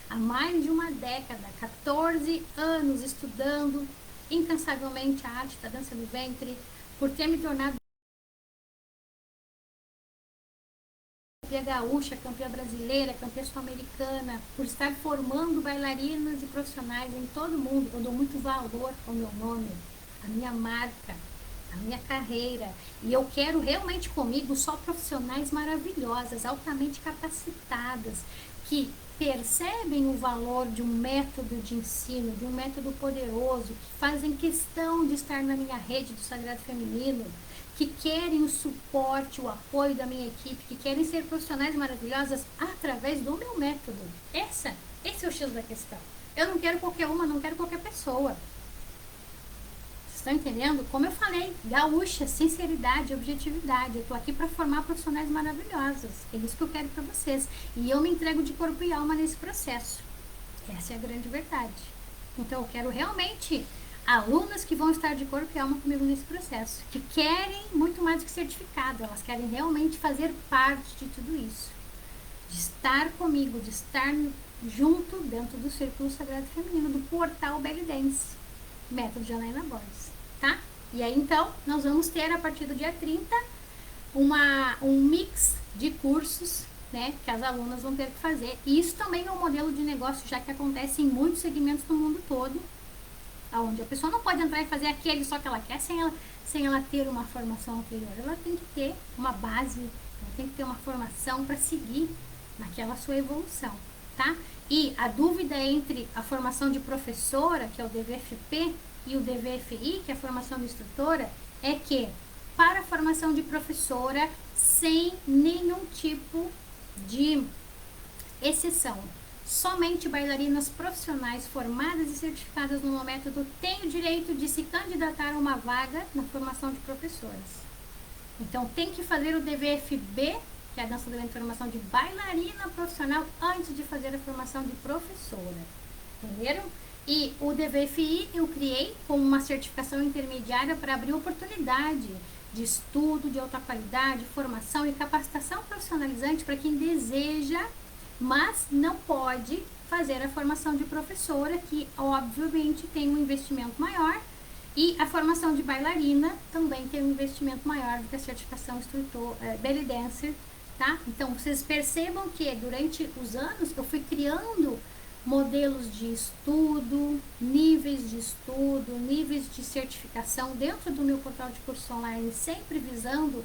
há mais de uma década, 14 anos estudando incansavelmente a arte da dança do ventre, por ter me tornado campeã gaúcha, campeã brasileira, campeã sul-americana, por estar formando bailarinas e profissionais em todo o mundo. Eu dou muito valor ao meu nome, à minha marca, à minha carreira. E eu quero realmente comigo só profissionais maravilhosas, altamente capacitadas, que percebem o valor de um método de ensino, de um método poderoso, que fazem questão de estar na minha rede do Sagrado Feminino, que querem o suporte, o apoio da minha equipe, que querem ser profissionais maravilhosas através do meu método. Esse é o X da questão. Eu não quero qualquer uma, não quero qualquer pessoa. Vocês estão entendendo? Como eu falei, gaúcha, sinceridade, objetividade. Eu tô aqui para formar profissionais maravilhosas. É isso que eu quero para vocês. E eu me entrego de corpo e alma nesse processo. Essa é a grande verdade. Então eu quero realmente alunas que vão estar de corpo e alma comigo nesse processo, que querem muito mais do que certificado, elas querem realmente fazer parte de tudo isso, de estar comigo, de estar junto dentro do Círculo Sagrado Feminino, do portal Belly Dance, método de Janaína Borges, tá? E aí então, nós vamos ter a partir do dia 30 um mix de cursos, né, que as alunas vão ter que fazer. E isso também é um modelo de negócio já que acontece em muitos segmentos no mundo todo, onde a pessoa não pode entrar e fazer aquele só que ela quer sem ela ter uma formação anterior. Ela tem que ter uma base, ela tem que ter uma formação para seguir naquela sua evolução, tá? E a dúvida entre a formação de professora, que é o DVFP, e o DVFI, que é a formação de instrutora, é que para a formação de professora, sem nenhum tipo de exceção, somente bailarinas profissionais formadas e certificadas no meu método têm o direito de se candidatar a uma vaga na formação de professoras. Então tem que fazer o DVFB, que é a dança da formação de bailarina profissional, antes de fazer a formação de professora. Entenderam? E o DVFI eu criei como uma certificação intermediária para abrir oportunidade de estudo de alta qualidade, formação e capacitação profissionalizante para quem deseja, mas não pode fazer a formação de professora, que obviamente tem um investimento maior, e a formação de bailarina também tem um investimento maior do que a certificação instrutor, belly dancer, tá? Então vocês percebam que durante os anos eu fui criando modelos de estudo, níveis de certificação dentro do meu portal de curso online, sempre visando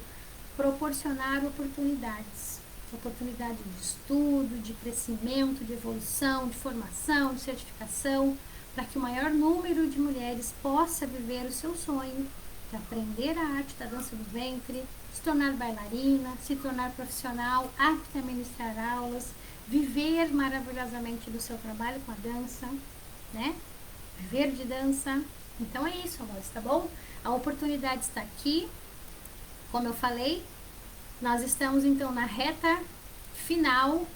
proporcionar oportunidades de estudo, de crescimento, de evolução, de formação, de certificação, para que o maior número de mulheres possa viver o seu sonho de aprender a arte da dança do ventre, se tornar bailarina, se tornar profissional, apta a ministrar aulas, viver maravilhosamente do seu trabalho com a dança, né? Viver de dança. Então é isso, amores, tá bom? A oportunidade está aqui. Como eu falei, nós estamos então na reta final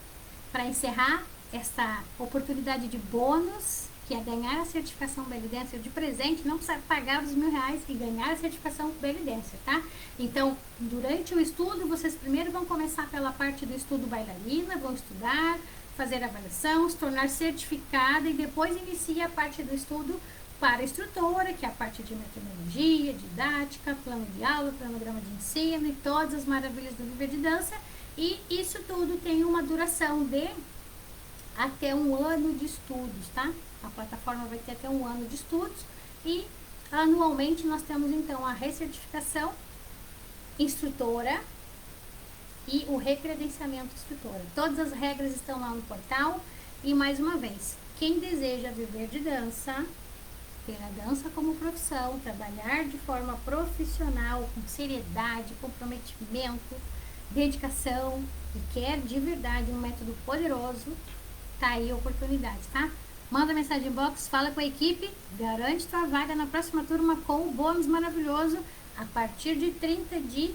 para encerrar essa oportunidade de bônus, que é ganhar a certificação Belly Dancer de presente, não precisa pagar os R$1.000 e ganhar a certificação Belly Dancer, tá? Então, durante o estudo, vocês primeiro vão começar pela parte do estudo bailarina, vão estudar, fazer avaliação, se tornar certificada e depois inicia a parte do estudo para a instrutora, que é a parte de metodologia, didática, plano de aula, cronograma de ensino e todas as maravilhas do viver de dança. E isso tudo tem uma duração de até 1 ano de estudos, tá? A plataforma vai ter até 1 ano de estudos e anualmente nós temos então a recertificação instrutora e o recredenciamento instrutora. Todas as regras estão lá no portal e mais uma vez, quem deseja viver de dança, ter a dança como profissão, trabalhar de forma profissional, com seriedade, comprometimento, dedicação e quer de verdade um método poderoso, tá aí a oportunidade, tá? Manda mensagem inbox, fala com a equipe, garante tua vaga na próxima turma com o bônus maravilhoso a partir de 30 de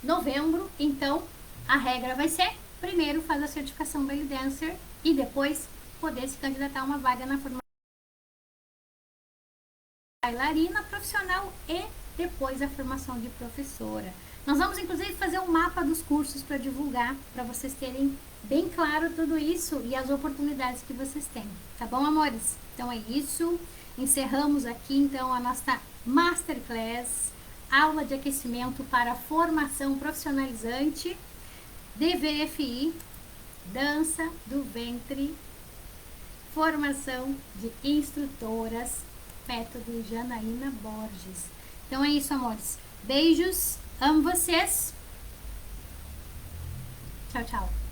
novembro. Então, a regra vai ser, primeiro faz a certificação Belly Dancer e depois poder se candidatar a uma vaga na formação bailarina profissional e depois a formação de professora. Nós vamos inclusive fazer um mapa dos cursos para divulgar, para vocês terem bem claro tudo isso e as oportunidades que vocês têm, tá bom, amores? Então é isso, encerramos aqui então a nossa Masterclass, aula de aquecimento para formação profissionalizante, DVFI, dança do ventre, formação de instrutoras, método Janaína Borges. Então é isso, amores. Beijos, amo vocês. Tchau, tchau.